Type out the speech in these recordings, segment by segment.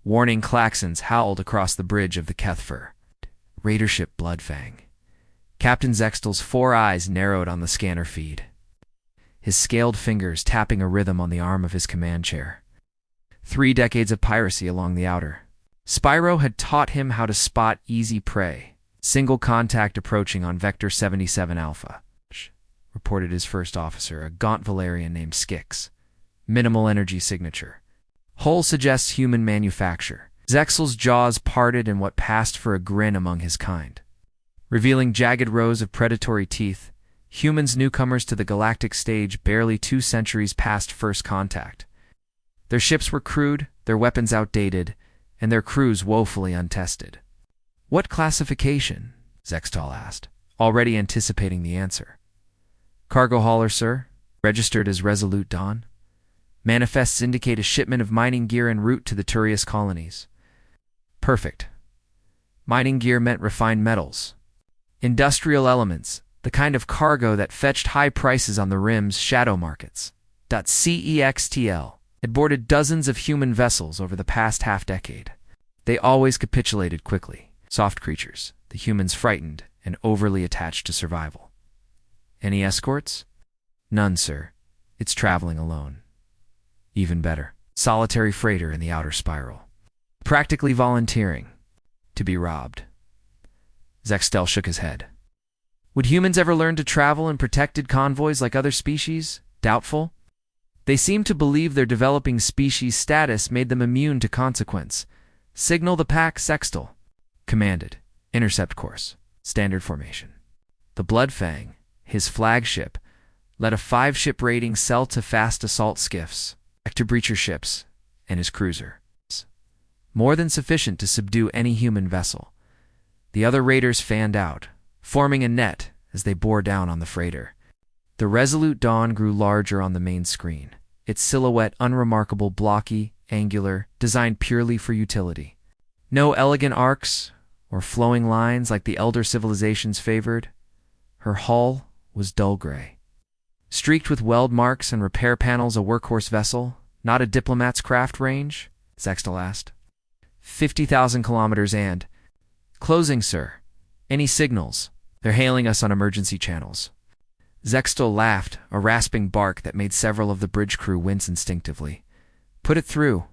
Warning klaxons howled across the bridge of the Kethfer. Raider ship Bloodfang. Captain Zextal's 4 eyes narrowed on the scanner feed, his scaled fingers tapping a rhythm on the arm of his command chair. 3 decades of piracy along the outer. Spyro had taught him how to spot easy prey. Single contact approaching on Vector 77 Alpha, reported his first officer, a gaunt Valerian named Skix. Minimal energy signature. Hull suggests human manufacture. Zextal's jaws parted in what passed for a grin among his kind, revealing jagged rows of predatory teeth. Humans newcomers to the galactic stage barely 2 centuries past first contact. Their ships were crude, their weapons outdated, and their crews woefully untested. "What classification?" Zextal asked, already anticipating the answer. "Cargo hauler, sir. Registered as Resolute Dawn. Manifests indicate a shipment of mining gear en route to the Turius colonies." Perfect. Mining gear meant refined metals. Industrial elements, the kind of cargo that fetched high prices on the Rim's shadow markets. CEXTL had boarded dozens of human vessels over the past half-decade. They always capitulated quickly. Soft creatures, the humans frightened and overly attached to survival. "Any escorts?" "None, sir. It's traveling alone." Even better. Solitary freighter in the outer spiral. Practically volunteering to be robbed. Zextal shook his head. Would humans ever learn to travel in protected convoys like other species? Doubtful. They seemed to believe their developing species status made them immune to consequence. "Signal the pack, Zextal." Commanded. Intercept course. Standard formation. The Bloodfang, his flagship, led a 5-ship raiding cell to fast assault skiffs, to breacher ships, and his cruiser. More than sufficient to subdue any human vessel. The other raiders fanned out, forming a net as they bore down on the freighter. The Resolute Dawn grew larger on the main screen, its silhouette unremarkable, blocky, angular, designed purely for utility. No elegant arcs or flowing lines like the elder civilizations favored. Her hull was dull gray, streaked with weld marks and repair panels. A workhorse vessel, not a diplomat's craft. Range? Zextal asked. 50,000 kilometers and... Closing, sir. Any signals? They're hailing us on emergency channels. Zextal laughed, a rasping bark that made several of the bridge crew wince instinctively. Put it through.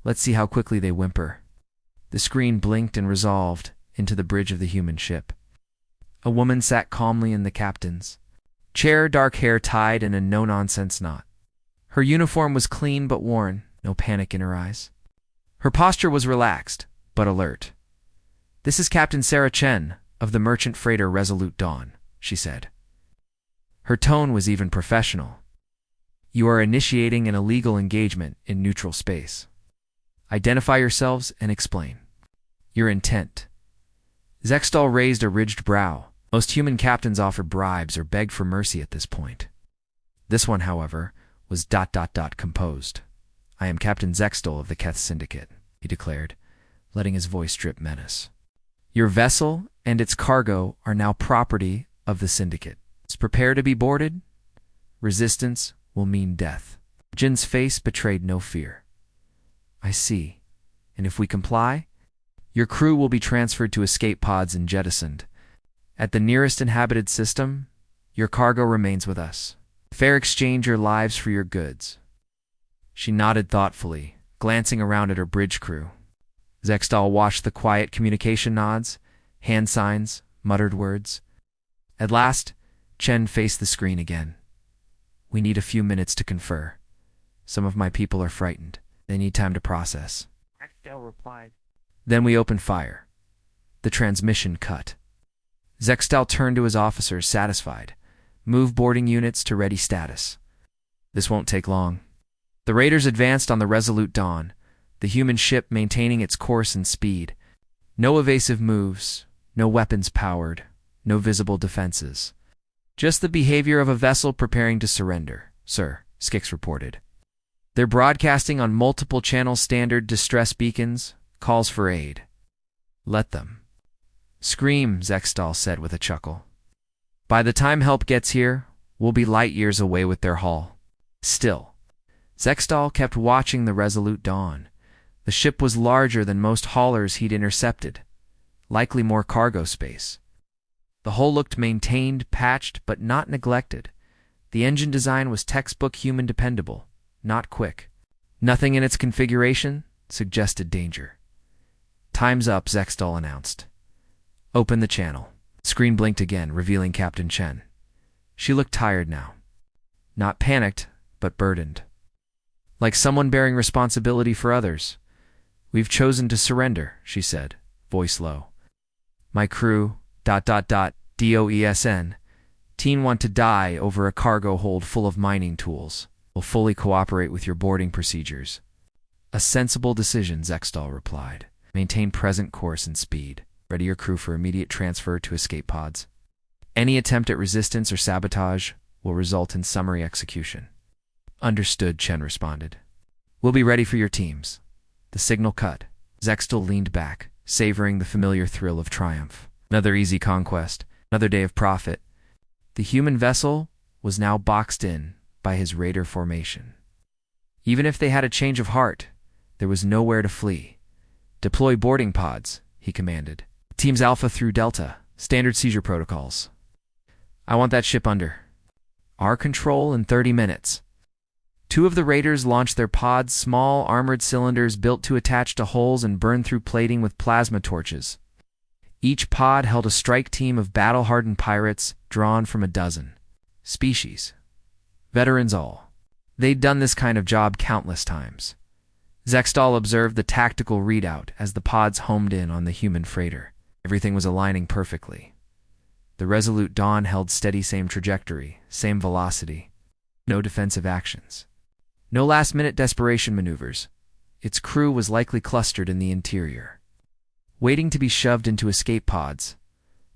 Let's see how quickly they whimper. The screen blinked and resolved into the bridge of the human ship. A woman sat calmly in the captain's chair, dark hair tied in a no-nonsense knot. Her uniform was clean but worn, no panic in her eyes. Her posture was relaxed, but alert. "This is Captain Sarah Chen of the merchant freighter Resolute Dawn," she said. Her tone was even professional. "You are initiating an illegal engagement in neutral space. Identify yourselves and explain your intent." Zextal raised a ridged brow. Most human captains offered bribes or begged for mercy at this point. This one, however, was ... composed. "I am Captain Zextal of the Keth Syndicate," he declared, letting his voice drip menace. "Your vessel and its cargo are now property of the Syndicate. Prepare to be boarded. Resistance will mean death." Jin's face betrayed no fear. "I see. And if we comply, your crew will be transferred to escape pods and jettisoned. At the nearest inhabited system, your cargo remains with us. Fair exchange your lives for your goods." She nodded thoughtfully, glancing around at her bridge crew. Zextal watched the quiet communication nods, hand signs, muttered words. At last, Chen faced the screen again. "We need a few minutes to confer. Some of my people are frightened. They need time to process." Zextal replied. Then we opened fire. The transmission cut. Zextal turned to his officers, satisfied. "Move boarding units to ready status." "This won't take long." The raiders advanced on the Resolute Dawn, the human ship maintaining its course and speed. No evasive moves, no weapons powered, no visible defenses. "Just the behavior of a vessel preparing to surrender, sir," Skix reported. "They're broadcasting on multiple channel standard distress beacons, calls for aid." "Let them scream," Zextal said with a chuckle. "By the time help gets here, we'll be light years away with their haul." Still, Zextal kept watching the Resolute Dawn. The ship was larger than most haulers he'd intercepted, likely more cargo space. The hull looked maintained, patched, but not neglected. The engine design was textbook human dependable, not quick. Nothing in its configuration suggested danger. "Time's up," Zextal announced. "Open the channel." Screen blinked again, revealing Captain Chen. She looked tired now. Not panicked, but burdened. Like someone bearing responsibility for others. "We've chosen to surrender," she said, voice low. "My crew, DOESN, teen want to die over a cargo hold full of mining tools. Will fully cooperate with your boarding procedures." "A sensible decision," Zextal replied. "Maintain present course and speed. Ready your crew for immediate transfer to escape pods. Any attempt at resistance or sabotage will result in summary execution." "Understood," Chen responded. "We'll be ready for your teams." The signal cut. Zextal leaned back, savoring the familiar thrill of triumph. Another easy conquest, another day of profit. The human vessel was now boxed in by his raider formation. Even if they had a change of heart, there was nowhere to flee. "Deploy boarding pods," he commanded. "Teams Alpha through Delta, standard seizure protocols. I want that ship under our control in 30 minutes. Two of the raiders launched their pods, small armored cylinders built to attach to hulls and burn through plating with plasma torches. Each pod held a strike team of battle-hardened pirates drawn from a dozen species. Veterans all. They'd done this kind of job countless times. Zextal observed the tactical readout as the pods homed in on the human freighter. Everything was aligning perfectly. The Resolute Dawn held steady, same trajectory, same velocity. No defensive actions. No last-minute desperation maneuvers. Its crew was likely clustered in the interior, waiting to be shoved into escape pods.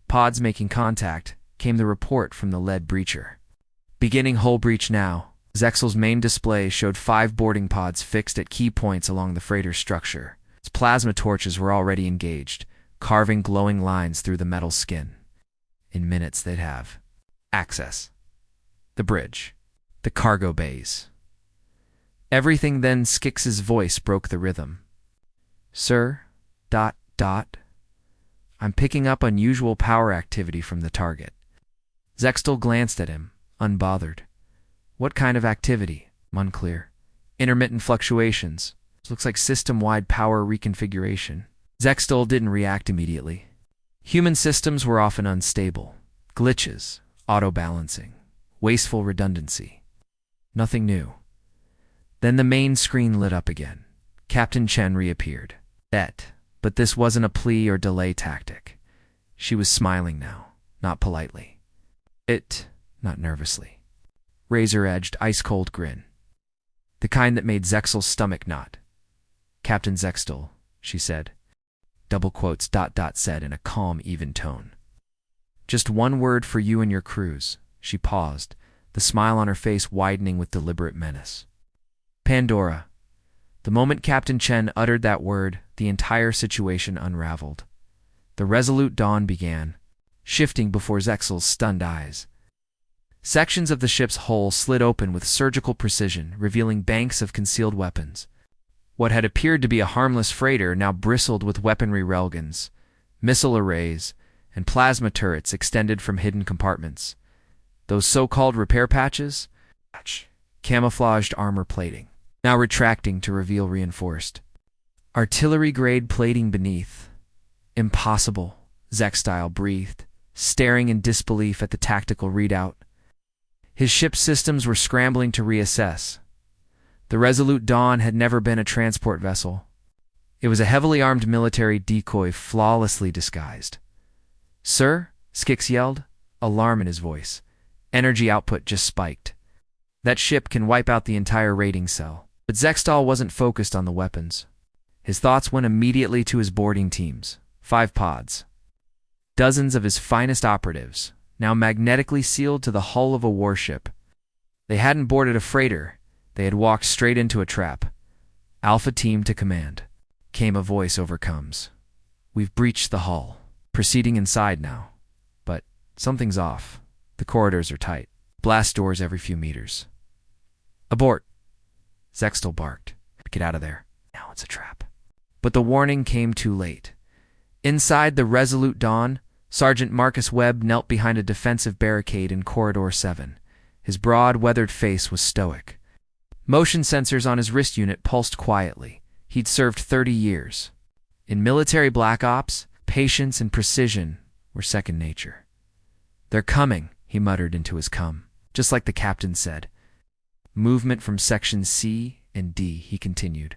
Pods making contact, came the report from the lead breacher. "Beginning hull breach now." Zextal's main display showed 5 boarding pods fixed at key points along the freighter's structure. Its plasma torches were already engaged, carving glowing lines through the metal skin. In minutes they'd have access. The bridge. The cargo bays. Everything. Then Skix's voice broke the rhythm. "Sir, ... I'm picking up unusual power activity from the target." Zextal glanced at him, unbothered. "What kind of activity?" "Unclear. Intermittent fluctuations. Looks like system-wide power reconfiguration." Zextal didn't react immediately. Human systems were often unstable. Glitches, auto-balancing, wasteful redundancy. Nothing new. Then the main screen lit up again. Captain Chen reappeared. But this wasn't a plea or delay tactic. She was smiling now, not politely. Not nervously. Razor-edged, ice-cold grin. The kind that made Zextal's stomach knot. "Captain Zextal," she said. Double quotes, ... said in a calm, even tone. "Just one word for you and your crews." She paused, the smile on her face widening with deliberate menace. "Pandora." The moment Captain Chen uttered that word, the entire situation unraveled. The Resolute Dawn began, shifting before Zextal's stunned eyes. Sections of the ship's hull slid open with surgical precision, revealing banks of concealed weapons. What had appeared to be a harmless freighter now bristled with weaponry railguns, missile arrays, and plasma turrets extended from hidden compartments. Those so-called repair patches? Camouflaged armor plating, now retracting to reveal reinforced artillery-grade plating beneath. "Impossible," Zextal breathed, staring in disbelief at the tactical readout. His ship's systems were scrambling to reassess. The Resolute Dawn had never been a transport vessel. It was a heavily armed military decoy flawlessly disguised. "Sir?" Skix yelled, alarm in his voice. Energy output just spiked. "That ship can wipe out the entire raiding cell." But Zextal wasn't focused on the weapons. His thoughts went immediately to his boarding teams. 5 pods. Dozens of his finest operatives, now magnetically sealed to the hull of a warship. They hadn't boarded a freighter. They had walked straight into a trap. "Alpha team to command," came a voice over comms. "We've breached the hull. Proceeding inside now. But something's off. The corridors are tight. Blast doors every few meters." "Abort!" Zextal barked. "Get out of there. Now it's a trap." But the warning came too late. Inside the Resolute Dawn, Sergeant Marcus Webb knelt behind a defensive barricade in Corridor 7. His broad, weathered face was stoic. Motion sensors on his wrist unit pulsed quietly. He'd served 30 years. In military black ops, patience and precision were second nature. "They're coming," he muttered into his cum, just like the captain said. "Movement from Section C and D," he continued.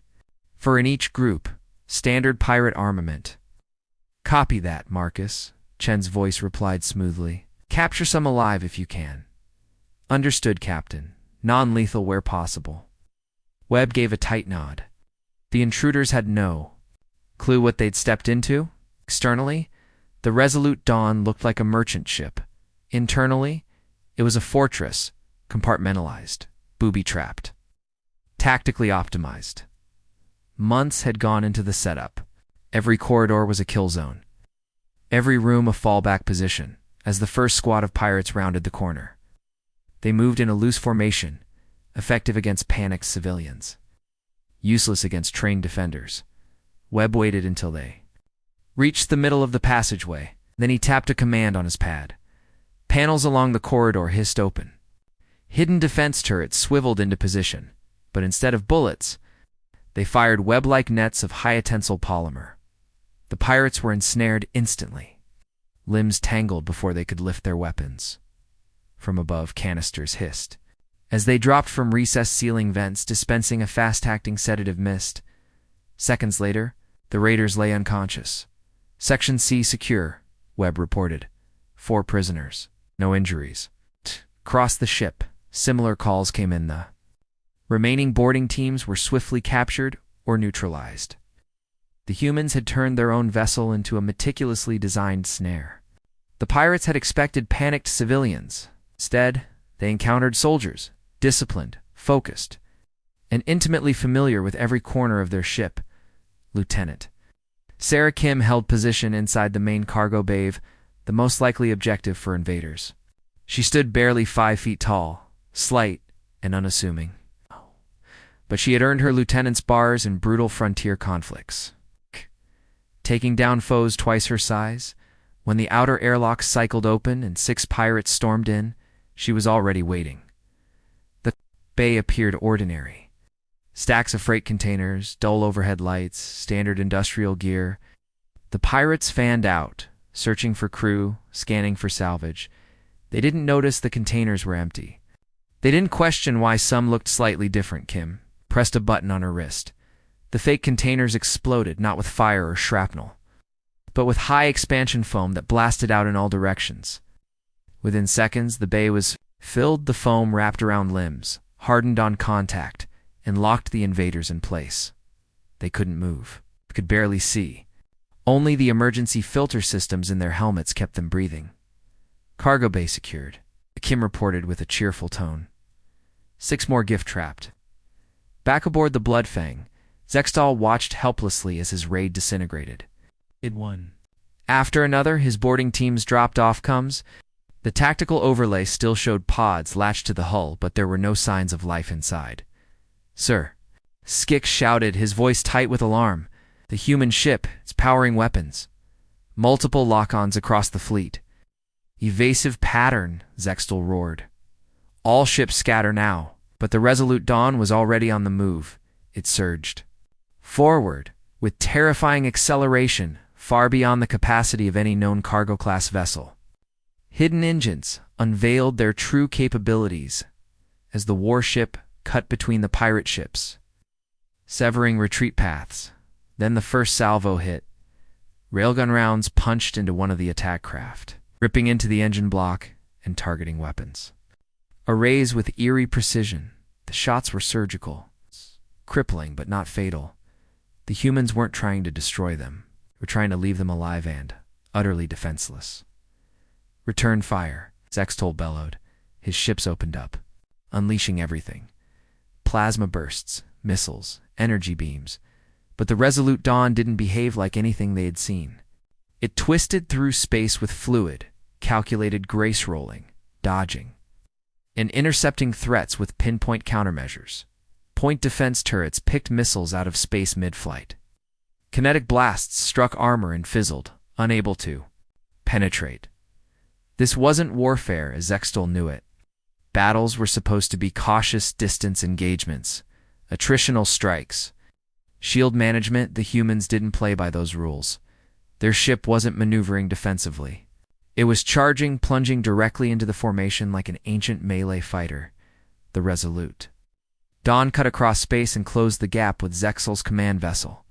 "For in each group, standard pirate armament." "Copy that, Marcus," Chen's voice replied smoothly. "Capture some alive if you can." "Understood, Captain. Non-lethal where possible." Webb gave a tight nod. The intruders had no clue what they'd stepped into. Externally, the Resolute Dawn looked like a merchant ship. Internally, it was a fortress, compartmentalized, booby-trapped, tactically optimized. Months had gone into the setup. Every corridor was a kill zone. Every room a fallback position, as the first squad of pirates rounded the corner. They moved in a loose formation, effective against panicked civilians, useless against trained defenders. Webb waited until they reached the middle of the passageway. Then he tapped a command on his pad. Panels along the corridor hissed open. Hidden defense turrets swiveled into position, but instead of bullets, they fired web-like nets of high-tensile polymer. The pirates were ensnared instantly. Limbs tangled before they could lift their weapons. From above, canisters hissed. As they dropped from recessed ceiling vents, dispensing a fast-acting sedative mist. Seconds later, the raiders lay unconscious. "Section C secure," Webb reported. 4 prisoners. No injuries. Across the ship, similar calls came in. The remaining boarding teams were swiftly captured or neutralized. The humans had turned their own vessel into a meticulously designed snare. The pirates had expected panicked civilians. Instead, they encountered soldiers, disciplined, focused, and intimately familiar with every corner of their ship. Lieutenant Sarah Kim held position inside the main cargo bay, the most likely objective for invaders. She stood barely 5 feet tall, slight and unassuming. But she had earned her lieutenant's bars in brutal frontier conflicts. Taking down foes twice her size, when the outer airlock cycled open and 6 pirates stormed in, she was already waiting. The bay appeared ordinary. Stacks of freight containers, dull overhead lights, standard industrial gear. The pirates fanned out, searching for crew, scanning for salvage. They didn't notice the containers were empty. They didn't question why some looked slightly different. Kim pressed a button on her wrist. The fake containers exploded, not with fire or shrapnel, but with high expansion foam that blasted out in all directions. Within seconds, the bay was filled. The foam wrapped around limbs, hardened on contact, and locked the invaders in place. They couldn't move, could barely see. Only the emergency filter systems in their helmets kept them breathing. "Cargo bay secured," Kim reported with a cheerful tone. 6 more gift-trapped. Back aboard the Bloodfang, Zextal watched helplessly as his raid disintegrated. One after another, his boarding teams dropped off. The tactical overlay still showed pods latched to the hull, but there were no signs of life inside. "Sir," Skix shouted, his voice tight with alarm. "The human ship, it's powering weapons. Multiple lock-ons across the fleet." "Evasive pattern," Zextal roared. "All ships scatter now." But the Resolute Dawn was already on the move. It surged forward with terrifying acceleration, far beyond the capacity of any known cargo-class vessel. Hidden engines unveiled their true capabilities as the warship cut between the pirate ships, severing retreat paths. Then the first salvo hit. Railgun rounds punched into one of the attack craft, ripping into the engine block and targeting weapons. Arrays with eerie precision. The shots were surgical, crippling but not fatal. The humans weren't trying to destroy them. They were trying to leave them alive and utterly defenseless. "Return fire," Zextal bellowed. His ships opened up, unleashing everything. Plasma bursts, missiles, energy beams. But the Resolute Dawn didn't behave like anything they had seen. It twisted through space with fluid, calculated grace rolling, dodging, and intercepting threats with pinpoint countermeasures. Point defense turrets picked missiles out of space mid-flight. Kinetic blasts struck armor and fizzled, unable to penetrate. This wasn't warfare as Zextal knew it. Battles were supposed to be cautious distance engagements, attritional strikes. Shield management, the humans didn't play by those rules. Their ship wasn't maneuvering defensively. It was charging, plunging directly into the formation like an ancient melee fighter, the Resolute. Dawn cut across space and closed the gap with Zextal's command vessel.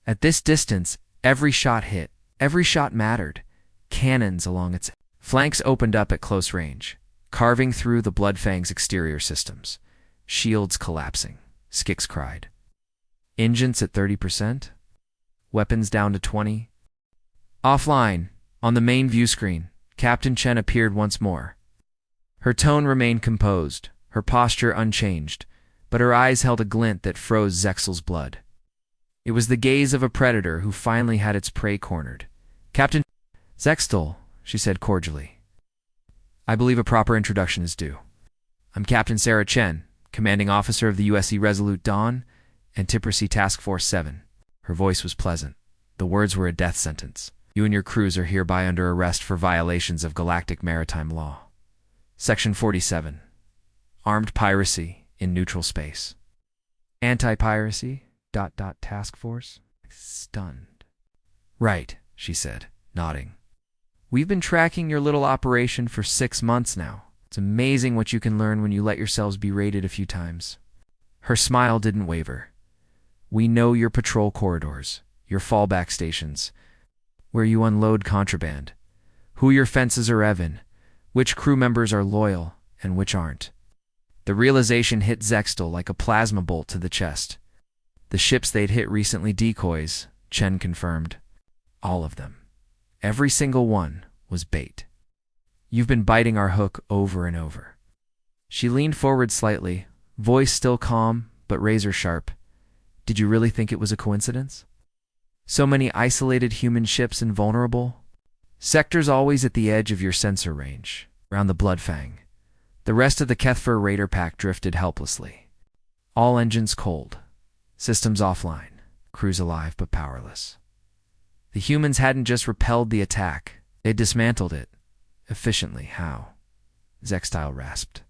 At this distance, every shot hit. Every shot mattered. Cannons along its flanks opened up at close range, carving through the Bloodfang's exterior systems. Shields collapsing. Skix cried. Engines at 30%? Weapons down to 20? Offline, on the main view screen, Captain Chen appeared once more. Her tone remained composed, her posture unchanged, but her eyes held a glint that froze Zextal's blood. It was the gaze of a predator who finally had its prey cornered. Captain Zextal, she said cordially. I believe a proper introduction is due. I'm Captain Sarah Chen, commanding officer of the USC Resolute Dawn, Antiprisy Task Force 7. Her voice was pleasant. The words were a death sentence. You and your crews are hereby under arrest for violations of galactic maritime law. Section 47. Armed piracy in neutral space. Anti-piracy? ... Task force? Stunned. Right, she said, nodding. We've been tracking your little operation for 6 months now. It's amazing what you can learn when you let yourselves be raided a few times. Her smile didn't waver. We know your patrol corridors, your fallback stations, where you unload contraband, who your fences are even, which crew members are loyal and which aren't. The realization hit Zextal like a plasma bolt to the chest. The ships they'd hit recently decoys, Chen confirmed. All of them. Every single one was bait. You've been biting our hook over and over. She leaned forward slightly, voice still calm but razor sharp. Did you really think it was a coincidence? So many isolated human ships invulnerable? Sectors always at the edge of your sensor range, around the Bloodfang. The rest of the Kethfer Raider pack drifted helplessly. All engines cold. Systems offline. Crews alive but powerless. The humans hadn't just repelled the attack. They'd dismantled it. Efficiently. How? Zextal rasped.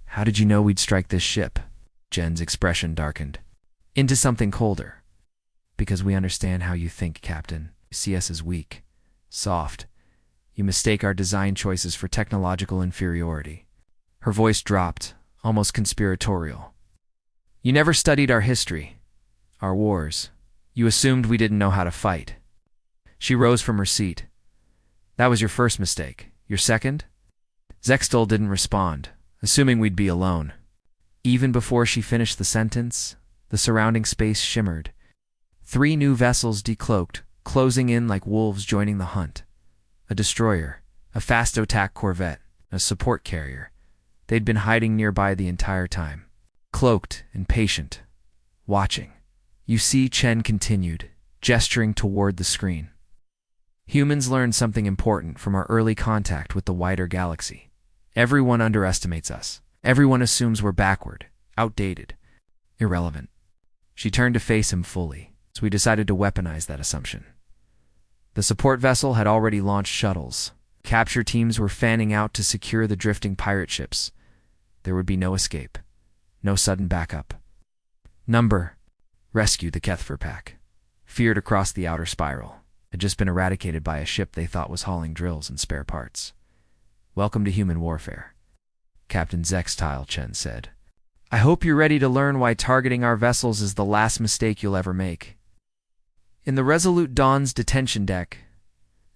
How did you know we'd strike this ship? Jen's expression darkened. Into something colder. Because we understand how you think, Captain. You see us as weak. Soft. You mistake our design choices for technological inferiority. Her voice dropped, almost conspiratorial. You never studied our history, our wars. You assumed we didn't know how to fight. She rose from her seat. That was your first mistake. Your second? Zextal didn't respond, assuming we'd be alone. Even before she finished the sentence, the surrounding space shimmered. 3 new vessels decloaked, closing in like wolves joining the hunt. A destroyer, a fast-attack corvette, a support carrier. They'd been hiding nearby the entire time. Cloaked and patient, watching. You see, Chen continued, gesturing toward the screen. Humans learned something important from our early contact with the wider galaxy. Everyone underestimates us. Everyone assumes we're backward, outdated, irrelevant. She turned to face him fully, so we decided to weaponize that assumption. The support vessel had already launched shuttles. Capture teams were fanning out to secure the drifting pirate ships. There would be no escape. No sudden backup. Number. Rescue the Kethfer pack. Feared across the outer spiral. Had just been eradicated by a ship they thought was hauling drills and spare parts. Welcome to human warfare. Captain Zextal, Chen said. I hope you're ready to learn why targeting our vessels is the last mistake you'll ever make. In the Resolute Dawn's detention deck,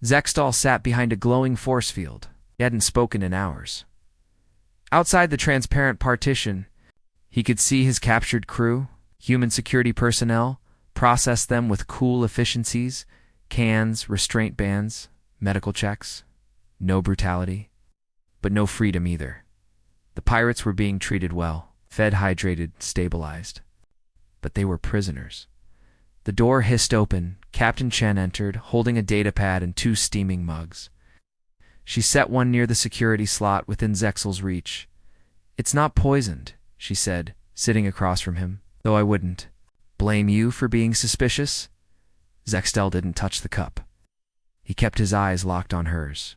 Zextal sat behind a glowing force field. He hadn't spoken in hours. Outside the transparent partition, he could see his captured crew, human security personnel, process them with cool efficiencies, cans, restraint bands, medical checks. No brutality, but no freedom either. The pirates were being treated well, fed, hydrated, stabilized. But they were prisoners. The door hissed open. Captain Chen entered, holding a datapad and 2 steaming mugs. She set one near the security slot within Zextal's reach. It's not poisoned, she said, sitting across from him, though I wouldn't. Blame you for being suspicious? Zextel didn't touch the cup. He kept his eyes locked on hers.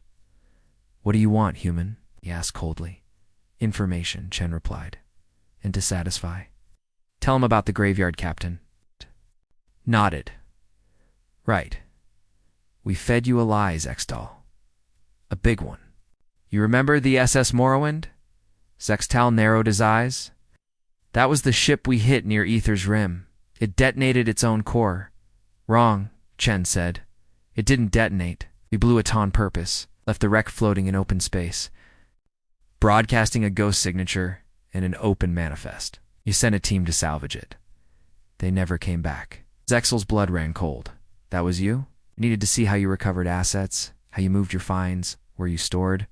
"What do you want, human?" he asked coldly. "Information," Chen replied. "And to satisfy?" "Tell him about the graveyard, Captain." Nodded. "Right. We fed you a lie, Zextal. A big one. You remember the SS Morrowind?" Zextal narrowed his eyes. "That was the ship we hit near Aether's Rim. It detonated its own core." "Wrong," Chen said. "It didn't detonate. We blew it on purpose, left the wreck floating in open space, broadcasting a ghost signature and an open manifest. You sent a team to salvage it. They never came back." Zexel's blood ran cold. "That was you? You needed to see how you recovered assets, how you moved your finds, where you stored."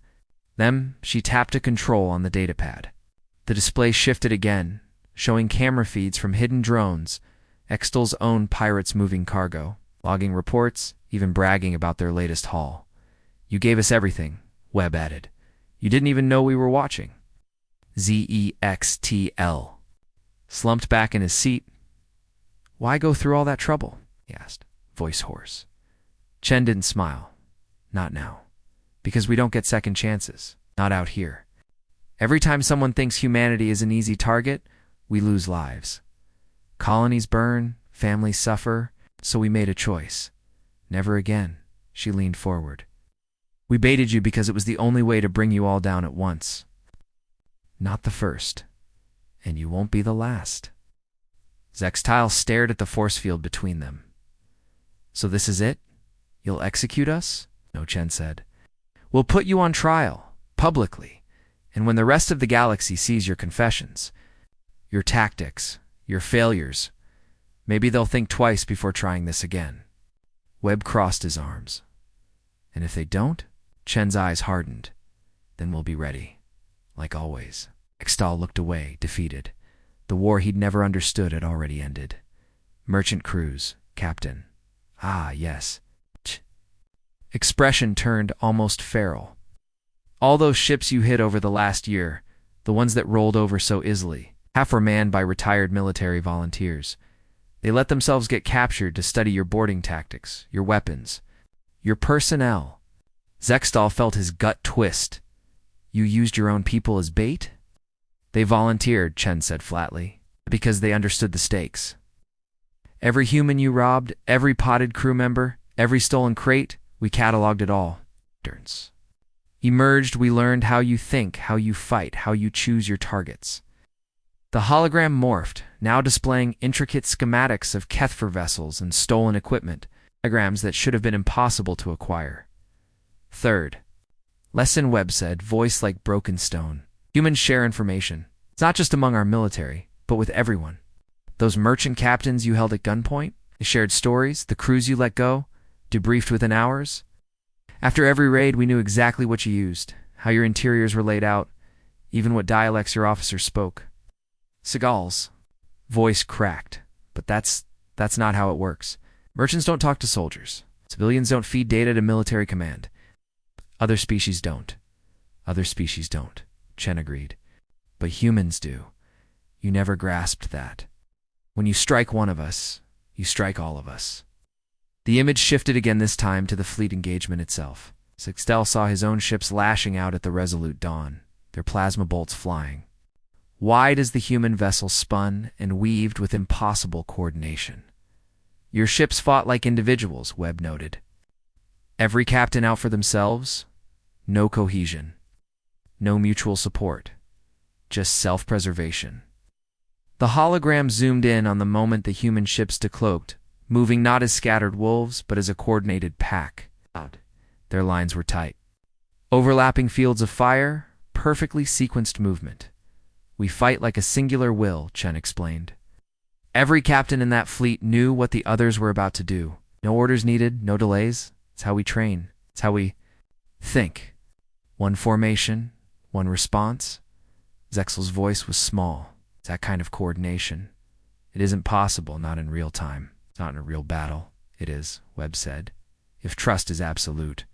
Then she tapped a control on the datapad. The display shifted again, showing camera feeds from hidden drones, Extel's own pirates moving cargo, logging reports, even bragging about their latest haul. "You gave us everything," Webb added. "You didn't even know we were watching." Zextl slumped back in his seat. "Why go through all that trouble?" he asked, voice hoarse. Chen didn't smile. "Not now. Because we don't get second chances. Not out here. Every time someone thinks humanity is an easy target, we lose lives. Colonies burn, families suffer, so we made a choice. Never again." She leaned forward. "We baited you because it was the only way to bring you all down at once. Not the first. And you won't be the last." Zextile stared at the force field between them. "So this is it? You'll execute us?" No, Chen said. "We'll put you on trial, publicly, and when the rest of the galaxy sees your confessions, your tactics, your failures, maybe they'll think twice before trying this again." Webb crossed his arms. "And if they don't?" Chen's eyes hardened. "Then we'll be ready, like always." Extal looked away, defeated. The war he'd never understood had already ended. "Merchant cruise, Captain." "Ah, yes." Expression turned almost feral. "All those ships you hit over the last year, the ones that rolled over so easily, half were manned by retired military volunteers. They let themselves get captured to study your boarding tactics, your weapons, your personnel." Zextal felt his gut twist. "You used your own people as bait?" "They volunteered," Chen said flatly, "because they understood the stakes. Every human you robbed, every potted crew member, every stolen crate, we cataloged it all. Emerged, we learned how you think, how you fight, how you choose your targets." The hologram morphed, now displaying intricate schematics of Kethfer vessels and stolen equipment, diagrams that should have been impossible to acquire. "Third. Lesson," Webb said, voice like broken stone. "Humans share information. It's not just among our military, but with everyone. Those merchant captains you held at gunpoint, they shared stories, the crews you let go, debriefed within hours. After every raid, we knew exactly what you used, how your interiors were laid out, even what dialects your officers spoke." Seagal's voice cracked. "But that's not how it works. Merchants don't talk to soldiers. Civilians don't feed data to military command. Other species don't. Other species don't," Chen agreed. "But humans do. You never grasped that. When you strike one of us, you strike all of us." The image shifted again, this time to the fleet engagement itself. Zextal saw his own ships lashing out at the Resolute Dawn, their plasma bolts flying. Wide as the human vessel spun and weaved with impossible coordination. "Your ships fought like individuals," Webb noted. "Every captain out for themselves. No cohesion. No mutual support. Just self-preservation." The hologram zoomed in on the moment the human ships decloaked, moving not as scattered wolves, but as a coordinated pack. Their lines were tight. Overlapping fields of fire, perfectly sequenced movement. "We fight like a singular will," Chen explained. "Every captain in that fleet knew what the others were about to do. No orders needed, no delays. It's how we train. It's how we think. One formation, one response." Zexel's voice was small. "It's that kind of coordination. It isn't possible, not in real time. Not in a real battle." "It is," Webb said. "If trust is absolute.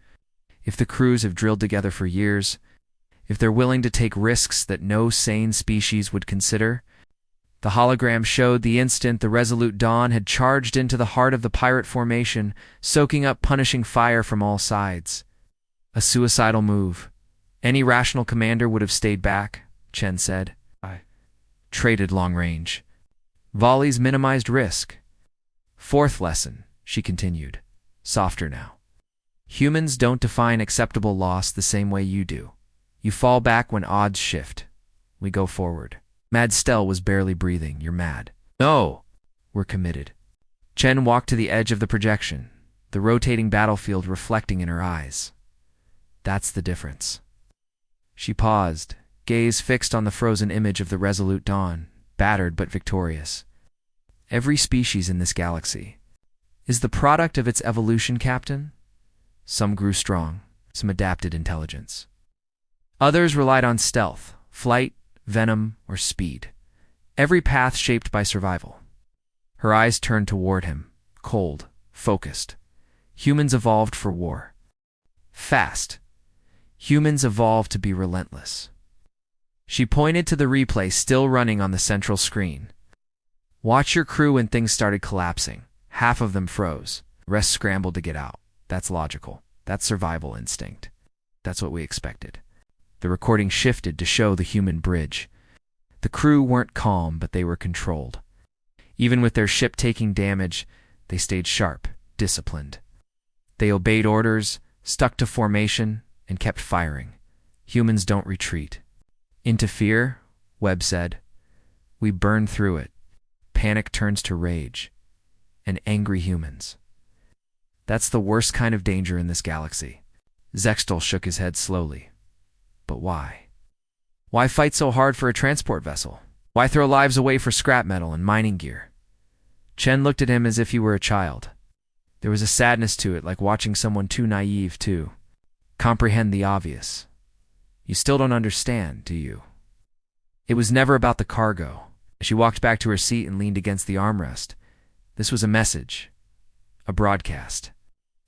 If the crews have drilled together for years, if they're willing to take risks that no sane species would consider, The hologram showed the instant the Resolute Dawn had charged into the heart of the pirate formation, soaking up punishing fire from all sides. A suicidal move. Any rational commander would have stayed back, Chen said. I traded long range. Volleys minimized risk. Fourth lesson, she continued, softer now. Humans don't define acceptable loss the same way you do. You fall back when odds shift. We go forward. Mad Stell was barely breathing. You're mad. No! We're committed. Chen walked to the edge of the projection, the rotating battlefield reflecting in her eyes. That's the difference. She paused, gaze fixed on the frozen image of the Resolute Dawn, battered but victorious. Every species in this galaxy is the product of its evolution, Captain. Some grew strong, some adapted intelligence. Others relied on stealth, flight, venom, or speed. Every path shaped by survival. Her eyes turned toward him, cold, focused. Humans evolved for war. Fast. Humans evolved to be relentless. She pointed to the replay still running on the central screen. Watch your crew when things started collapsing. Half of them froze. The rest scrambled to get out. That's logical. That's survival instinct. That's what we expected. The recording shifted to show the human bridge. The crew weren't calm, but they were controlled. Even with their ship taking damage, they stayed sharp, disciplined. They obeyed orders, stuck to formation, and kept firing. Humans don't retreat. Into fear, Webb said. We burn through it. Panic turns to rage. And angry humans. That's the worst kind of danger in this galaxy. Zextal shook his head slowly. But why? Why fight so hard for a transport vessel? Why throw lives away for scrap metal and mining gear? Chen looked at him as if he were a child. There was a sadness to it, like watching someone too naive to comprehend the obvious. You still don't understand, do you? It was never about the cargo. She walked back to her seat and leaned against the armrest. This was a message. A broadcast.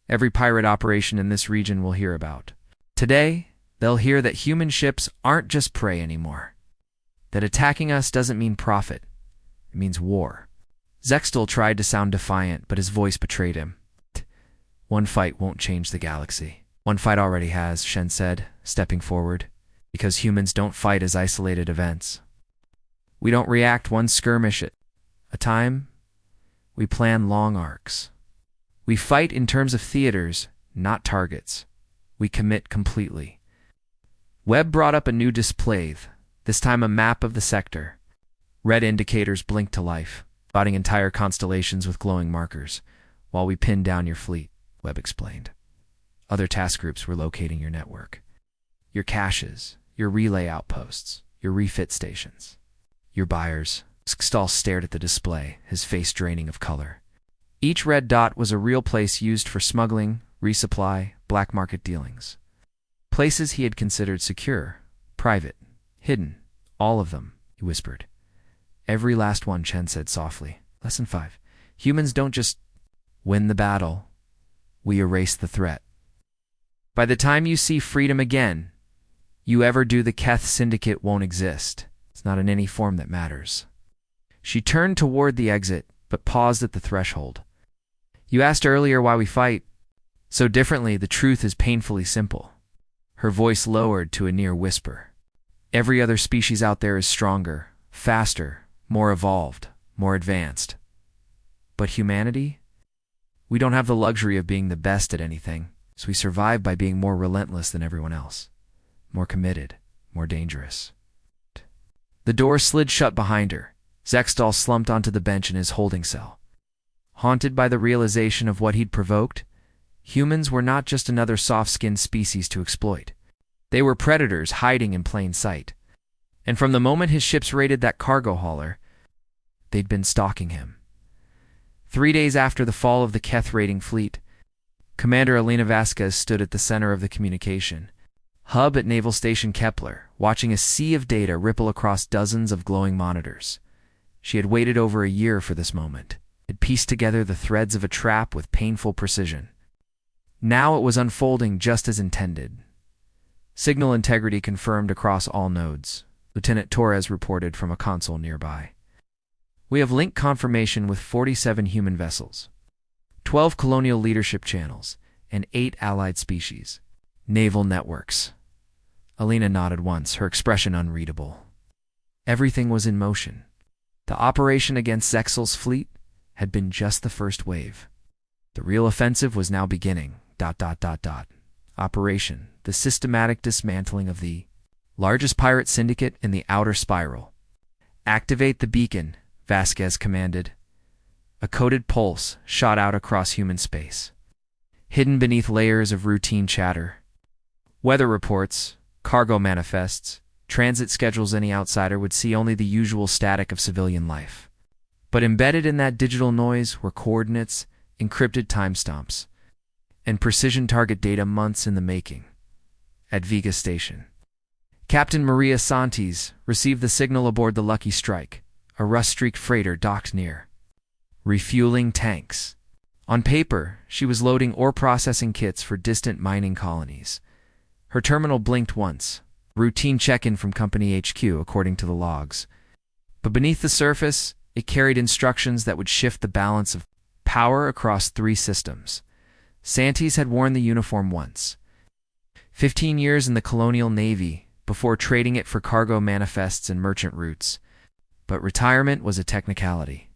Every pirate operation in this region will hear about. Today, they'll hear that human ships aren't just prey anymore. That attacking us doesn't mean profit. It means war. Zextal tried to sound defiant, but his voice betrayed him. One fight won't change the galaxy. One fight already has, Shen said, stepping forward. Because humans don't fight as isolated events. We don't react one skirmish at a time. We plan long arcs. We fight in terms of theaters, not targets. We commit completely. Webb brought up a new display, this time a map of the sector. Red indicators blinked to life, dotting entire constellations with glowing markers. While we pinned down your fleet, Webb explained. Other task groups were locating your network. Your caches, your relay outposts, your refit stations. Your buyers. Stahl stared at the display, his face draining of color. Each red dot was a real place used for smuggling, resupply, black market dealings. Places he had considered secure, private, hidden, all of them, he whispered. Every last one, Chen said softly. Lesson 5. Humans don't just win the battle. We erase the threat. By the time you see freedom again, you ever do, the Keth Syndicate won't exist. It's not in any form that matters. She turned toward the exit, but paused at the threshold. You asked earlier why we fight. So differently, the truth is painfully simple. Her voice lowered to a near whisper. Every other species out there is stronger, faster, more evolved, more advanced. But humanity? We don't have the luxury of being the best at anything, so we survive by being more relentless than everyone else. More committed, more dangerous. The door slid shut behind her. Zextal slumped onto the bench in his holding cell. Haunted by the realization of what he'd provoked, humans were not just another soft-skinned species to exploit. They were predators hiding in plain sight. And from the moment his ships raided that cargo hauler, they'd been stalking him. 3 days after the fall of the Keth raiding fleet, Commander Elena Vasquez stood at the center of the communication hub at Naval Station Kepler, watching a sea of data ripple across dozens of glowing monitors. She had waited over a year for this moment, had pieced together the threads of a trap with painful precision. Now it was unfolding just as intended. Signal integrity confirmed across all nodes, Lieutenant Torres reported from a console nearby. We have link confirmation with 47 human vessels, 12 colonial leadership channels, and 8 allied species. Naval networks. Alina nodded once, her expression unreadable. Everything was in motion. The operation against Zexel's fleet had been just the first wave. The real offensive was now beginning. ... Operation, the systematic dismantling of the largest pirate syndicate in the outer spiral. Activate the beacon, Vasquez commanded. A coded pulse shot out across human space, hidden beneath layers of routine chatter. Weather reports, cargo manifests, transit schedules. Any outsider would see only the usual static of civilian life. But embedded in that digital noise were coordinates, encrypted timestamps, and precision target data months in the making. At Vega Station, Captain Maria Santis received the signal aboard the Lucky Strike, a rust-streaked freighter docked near. Refueling tanks. On paper, she was loading ore processing kits for distant mining colonies. Her terminal blinked once, routine check-in from Company HQ according to the logs. But beneath the surface, it carried instructions that would shift the balance of power across 3 systems. Santis had worn the uniform once. 15 years in the colonial navy before trading it for cargo manifests and merchant routes. But retirement was a technicality.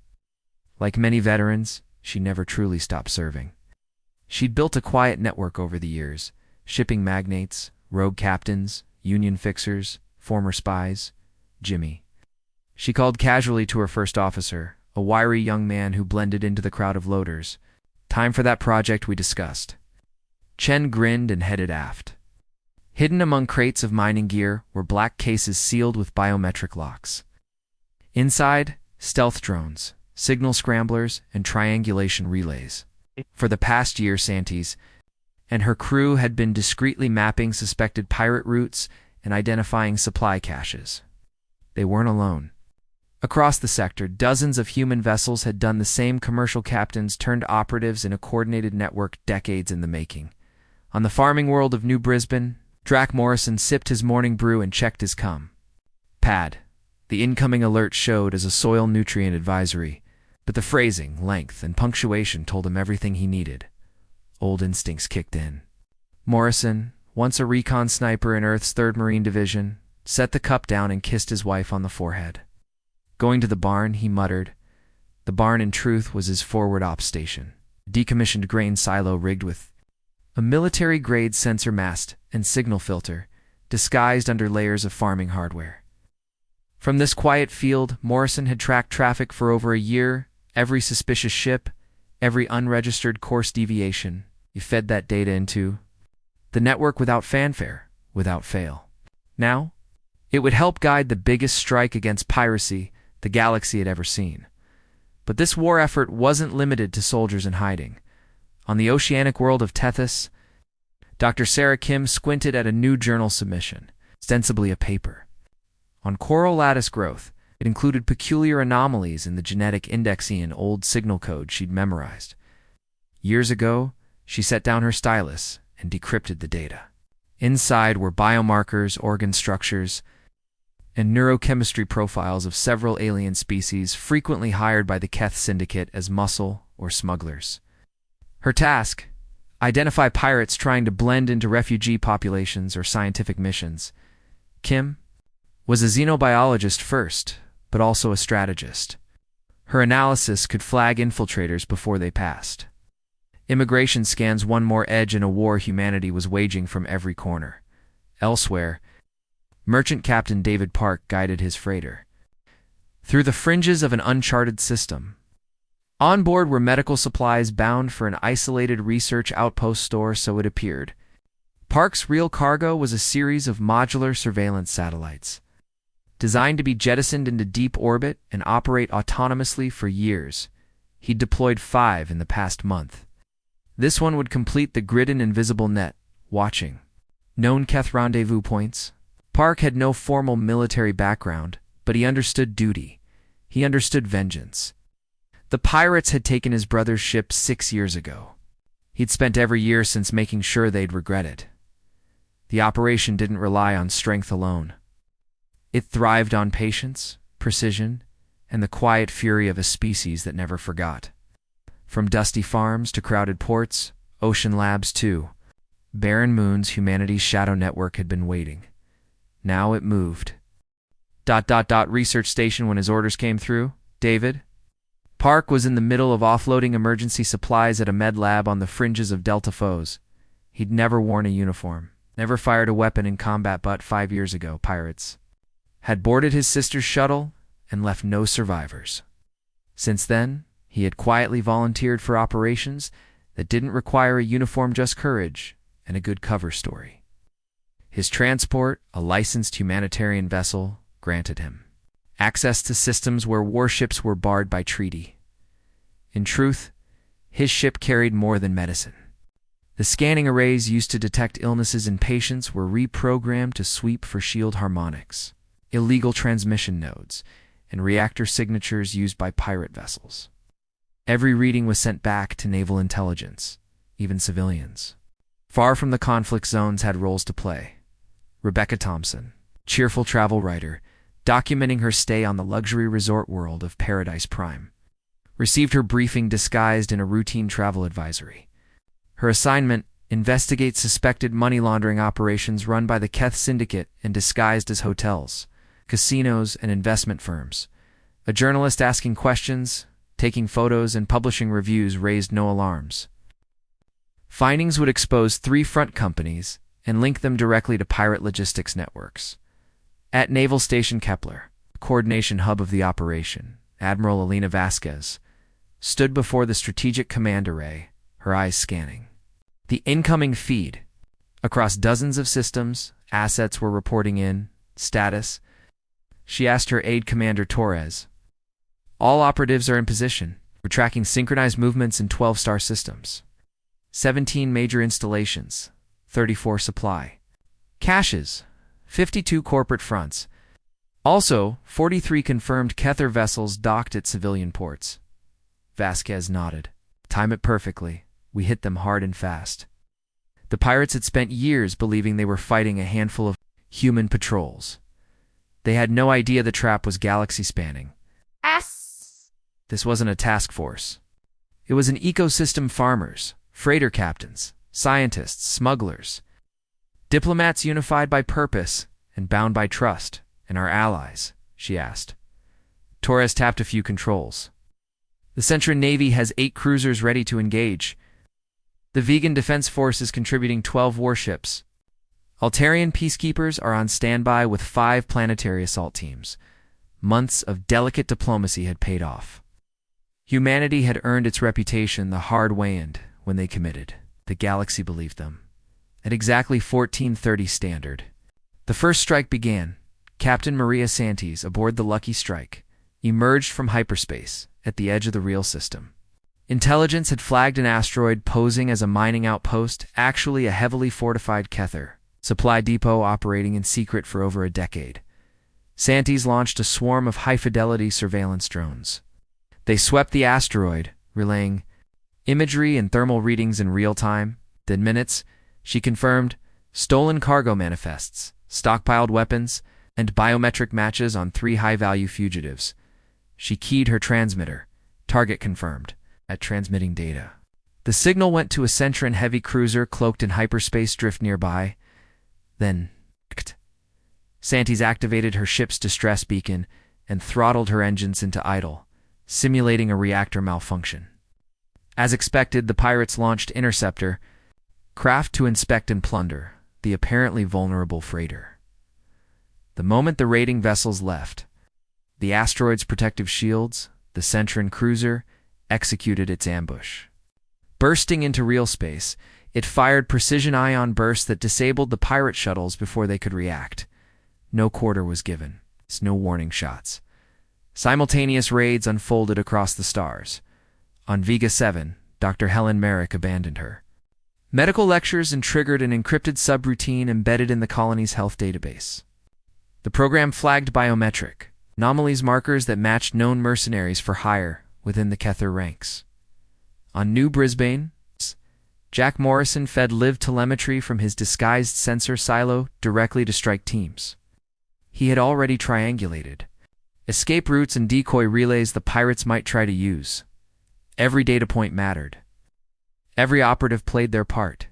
Like many veterans, she never truly stopped serving. She'd built a quiet network over the years, shipping magnates, rogue captains, union fixers, former spies, Jimmy. She called casually to her first officer, a wiry young man who blended into the crowd of loaders. Time for that project we discussed. Chen grinned and headed aft. Hidden among crates of mining gear were black cases sealed with biometric locks. Inside, stealth drones, signal scramblers, and triangulation relays. For the past year, Santis and her crew had been discreetly mapping suspected pirate routes and identifying supply caches. They weren't alone. Across the sector, dozens of human vessels had done the same. Commercial captains turned operatives in a coordinated network decades in the making. On the farming world of New Brisbane, Drac Morrison sipped his morning brew and checked his pad. The incoming alert showed as a soil nutrient advisory, but the phrasing, length, and punctuation told him everything he needed. Old instincts kicked in. Morrison, once a recon sniper in Earth's 3rd Marine Division, set the cup down and kissed his wife on the forehead. Going to the barn, he muttered. The barn, in truth, was his forward ops station, a decommissioned grain silo rigged with a military-grade sensor mast and signal filter, disguised under layers of farming hardware. From this quiet field, Morrison had tracked traffic for over a year, every suspicious ship, every unregistered course deviation. He fed that data into the network without fanfare, without fail. Now, it would help guide the biggest strike against piracy the galaxy had ever seen. But this war effort wasn't limited to soldiers in hiding. On the oceanic world of Tethys, Dr. Sarah Kim squinted at a new journal submission, ostensibly a paper. On coral lattice growth, it included peculiar anomalies in the genetic indexing and old signal code she'd memorized. Years ago, she set down her stylus and decrypted the data. Inside were biomarkers, organ structures, and neurochemistry profiles of several alien species frequently hired by the Keth Syndicate as muscle or smugglers. Her task: identify pirates trying to blend into refugee populations or scientific missions. Kim was a xenobiologist first, but also a strategist. Her analysis could flag infiltrators before they passed. Immigration scans one more edge in a war humanity was waging from every corner. Elsewhere, Merchant Captain David Park guided his freighter through the fringes of an uncharted system. On board were medical supplies bound for an isolated research outpost store, so it appeared. Park's real cargo was a series of modular surveillance satellites, designed to be jettisoned into deep orbit and operate autonomously for years. He'd deployed 5 in the past month. This one would complete the grid and invisible net, watching known Keth rendezvous points. Park had no formal military background, but he understood duty. He understood vengeance. The pirates had taken his brother's ship 6 years ago. He'd spent every year since making sure they'd regret it. The operation didn't rely on strength alone. It thrived on patience, precision, and the quiet fury of a species that never forgot. From dusty farms to crowded ports, ocean labs too, barren moons, humanity's shadow network had been waiting. Now it moved. Research station when his orders came through, David. Park was in the middle of offloading emergency supplies at a med lab on the fringes of Delta foes. He'd never worn a uniform, never fired a weapon in combat, but 5 years ago, pirates had boarded his sister's shuttle and left no survivors. Since then, he had quietly volunteered for operations that didn't require a uniform, just courage and a good cover story. His transport, a licensed humanitarian vessel, granted him access to systems where warships were barred by treaty. In truth, his ship carried more than medicine. The scanning arrays used to detect illnesses in patients were reprogrammed to sweep for shield harmonics, illegal transmission nodes, and reactor signatures used by pirate vessels. Every reading was sent back to naval intelligence, even civilians. Far from the conflict zones had roles to play. Rebecca Thompson, cheerful travel writer, documenting her stay on the luxury resort world of Paradise Prime, received her briefing disguised in a routine travel advisory. Her assignment: investigate suspected money laundering operations run by the Keth Syndicate and disguised as hotels, casinos, and investment firms. A journalist asking questions, taking photos, and publishing reviews raised no alarms. Findings would expose 3 front companies and link them directly to pirate logistics networks. At Naval Station Kepler, the coordination hub of the operation, Admiral Elena Vasquez stood before the strategic command array, her eyes scanning the incoming feed. Across dozens of systems, assets were reporting in. Status. She asked her aide Commander Torres. All operatives are in position. We're tracking synchronized movements in 12-star systems. 17 major installations, 34 supply caches, 52 corporate fronts. Also, 43 confirmed Kether vessels docked at civilian ports. Vasquez nodded. Time it perfectly. We hit them hard and fast. The pirates had spent years believing they were fighting a handful of human patrols. They had no idea the trap was galaxy-spanning. This wasn't a task force. It was an ecosystem: farmers, freighter captains, scientists, smugglers, diplomats unified by purpose and bound by trust, and our allies, she asked. Torres tapped a few controls. The Centran Navy has 8 cruisers ready to engage. The Vegan Defense Force is contributing 12 warships. Altarian peacekeepers are on standby with 5 planetary assault teams. Months of delicate diplomacy had paid off. Humanity had earned its reputation the hard way, and when they committed, the galaxy believed them. At exactly 1430 Standard, the first strike began. Captain Maria Santis, aboard the Lucky Strike, emerged from hyperspace at the edge of the real system. Intelligence had flagged an asteroid posing as a mining outpost, actually a heavily fortified Kether supply depot operating in secret for over a decade. Santis launched a swarm of high-fidelity surveillance drones. They swept the asteroid, relaying imagery and thermal readings in real time. Within minutes, she confirmed stolen cargo manifests, stockpiled weapons, and biometric matches on 3 high-value fugitives. She keyed her transmitter. Target confirmed. At transmitting data. The signal went to a Centran heavy cruiser cloaked in hyperspace drift nearby. Then, Santis activated her ship's distress beacon and throttled her engines into idle, simulating a reactor malfunction. As expected, the pirates launched Interceptor, craft to inspect and plunder the apparently vulnerable freighter. The moment the raiding vessels left, the asteroid's protective shields, the Centran cruiser, executed its ambush. Bursting into real space, it fired precision ion bursts that disabled the pirate shuttles before they could react. No quarter was given. No warning shots. Simultaneous raids unfolded across the stars. On Vega 7, Dr. Helen Merrick abandoned her medical lectures and triggered an encrypted subroutine embedded in the colony's health database. The program flagged biometric anomalies, markers that matched known mercenaries for hire within the Kether ranks. On New Brisbane, Jack Morrison fed live telemetry from his disguised sensor silo directly to strike teams. He had already triangulated escape routes and decoy relays the pirates might try to use. Every data point mattered. Every operative played their part.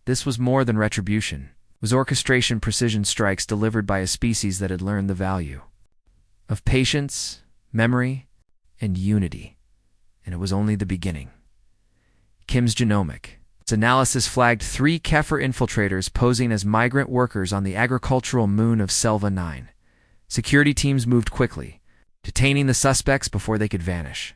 This was more than retribution. It was orchestration precision strikes delivered by a species that had learned the value of patience, memory, and unity. And it was only the beginning. Kim's genomic. Its analysis flagged 3 Kefir infiltrators posing as migrant workers on the agricultural moon of Selva 9. Security teams moved quickly, detaining the suspects before they could vanish.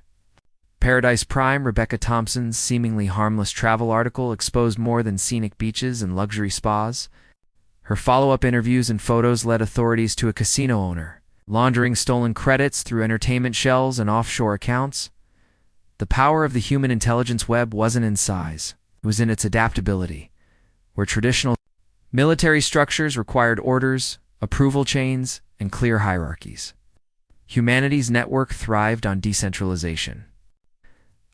Paradise Prime, Rebecca Thompson's seemingly harmless travel article exposed more than scenic beaches and luxury spas. Her follow-up interviews and photos led authorities to a casino owner, laundering stolen credits through entertainment shells and offshore accounts. The power of the human intelligence web wasn't in size. It was in its adaptability, where traditional military structures required orders, approval chains, and clear hierarchies. Humanity's network thrived on decentralization.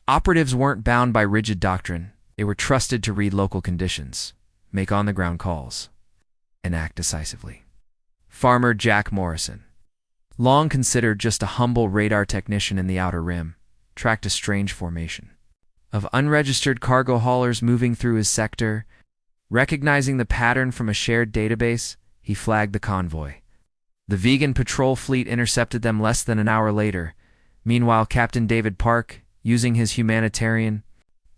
Operatives weren't bound by rigid doctrine. They were trusted to read local conditions, make on-the-ground calls, and act decisively. Farmer Jack Morrison, long considered just a humble radar technician in the Outer Rim, tracked a strange formation of unregistered cargo haulers moving through his sector. Recognizing the pattern from a shared database, he flagged the convoy. The vegan patrol fleet intercepted them less than an hour later. Meanwhile, Captain David Park, using his humanitarian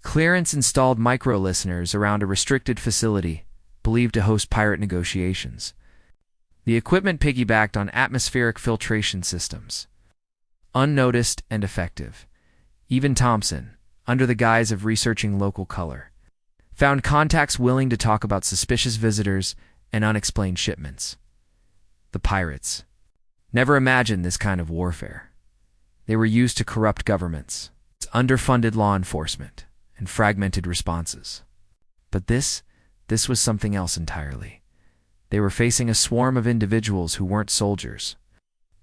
clearance, installed micro-listeners around a restricted facility believed to host pirate negotiations. The equipment piggybacked on atmospheric filtration systems. Unnoticed and effective. Even Thompson, under the guise of researching local color, found contacts willing to talk about suspicious visitors and unexplained shipments. The pirates never imagined this kind of warfare. They were used to corrupt governments, underfunded law enforcement, and fragmented responses. But this was something else entirely. They were facing a swarm of individuals who weren't soldiers,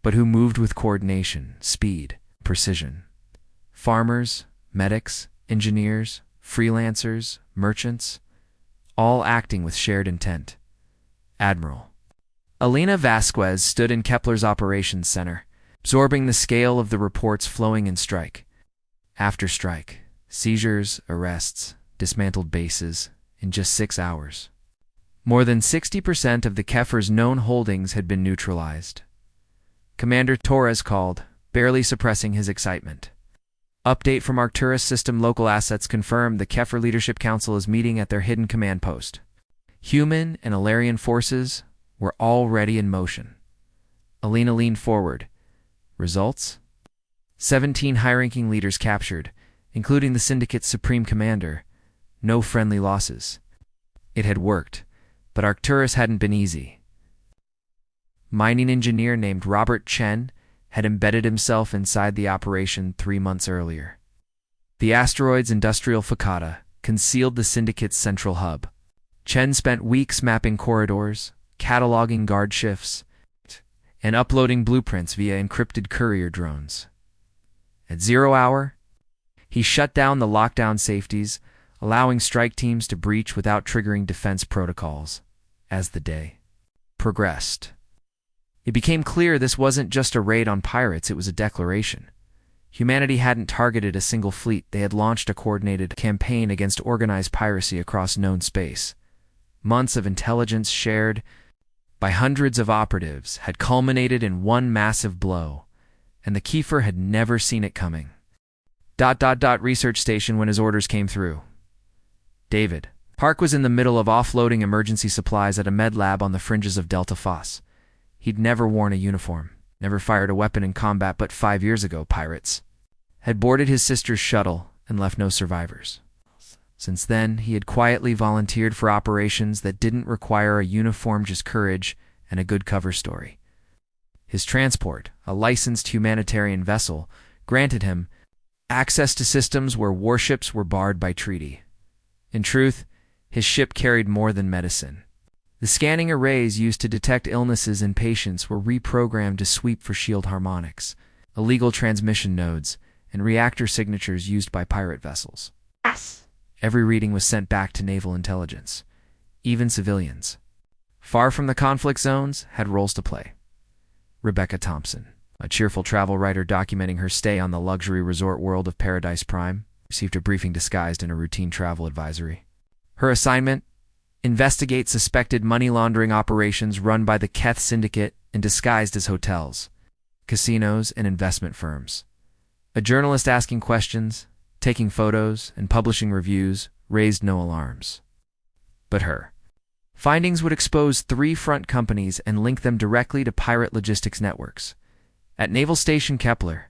but who moved with coordination, speed, precision. Farmers, medics, engineers, freelancers, merchants, all acting with shared intent. Admiral Elena Vasquez stood in Kepler's operations center, absorbing the scale of the reports flowing in strike after strike, seizures, arrests, dismantled bases, in just 6 hours. More than 60% of the Kefir's known holdings had been neutralized. Commander Torres called, barely suppressing his excitement. Update from Arcturus System local assets confirmed the Kefir Leadership Council is meeting at their hidden command post. Human and Alarian forces were already in motion. Alina leaned forward. Results? 17 high-ranking leaders captured, including the Syndicate's supreme commander. No friendly losses. It had worked, but Arcturus hadn't been easy. Mining engineer named Robert Chen had embedded himself inside the operation 3 months earlier. The asteroid's industrial facade concealed the Syndicate's central hub. Chen spent weeks mapping corridors, cataloging guard shifts, and uploading blueprints via encrypted courier drones. At 0 hour, he shut down the lockdown safeties, allowing strike teams to breach without triggering defense protocols. As the day progressed, it became clear this wasn't just a raid on pirates, it was a declaration. Humanity hadn't targeted a single fleet, they had launched a coordinated campaign against organized piracy across known space. Months of intelligence shared by hundreds of operatives had culminated in one massive blow, and the Kefir had never seen it coming. Research station when his orders came through. David Park was in the middle of offloading emergency supplies at a med lab on the fringes of Delta Foss. He'd never worn a uniform, never fired a weapon in combat, but 5 years ago, pirates had boarded his sister's shuttle and left no survivors. Since then, he had quietly volunteered for operations that didn't require a uniform, just courage and a good cover story. His transport, a licensed humanitarian vessel, granted him access to systems where warships were barred by treaty. In truth, his ship carried more than medicine. The scanning arrays used to detect illnesses in patients were reprogrammed to sweep for shield harmonics, illegal transmission nodes, and reactor signatures used by pirate vessels. Yes. Every reading was sent back to naval intelligence. Even civilians, far from the conflict zones, had roles to play. Rebecca Thompson, A cheerful travel writer documenting her stay on the luxury resort world of Paradise Prime received a briefing disguised in a routine travel advisory. Her assignment? Investigate suspected money laundering operations run by the Keth Syndicate and disguised as hotels, casinos, and investment firms. A journalist asking questions, taking photos, and publishing reviews raised no alarms. But her findings would expose 3 front companies and link them directly to pirate logistics networks. At Naval Station Kepler,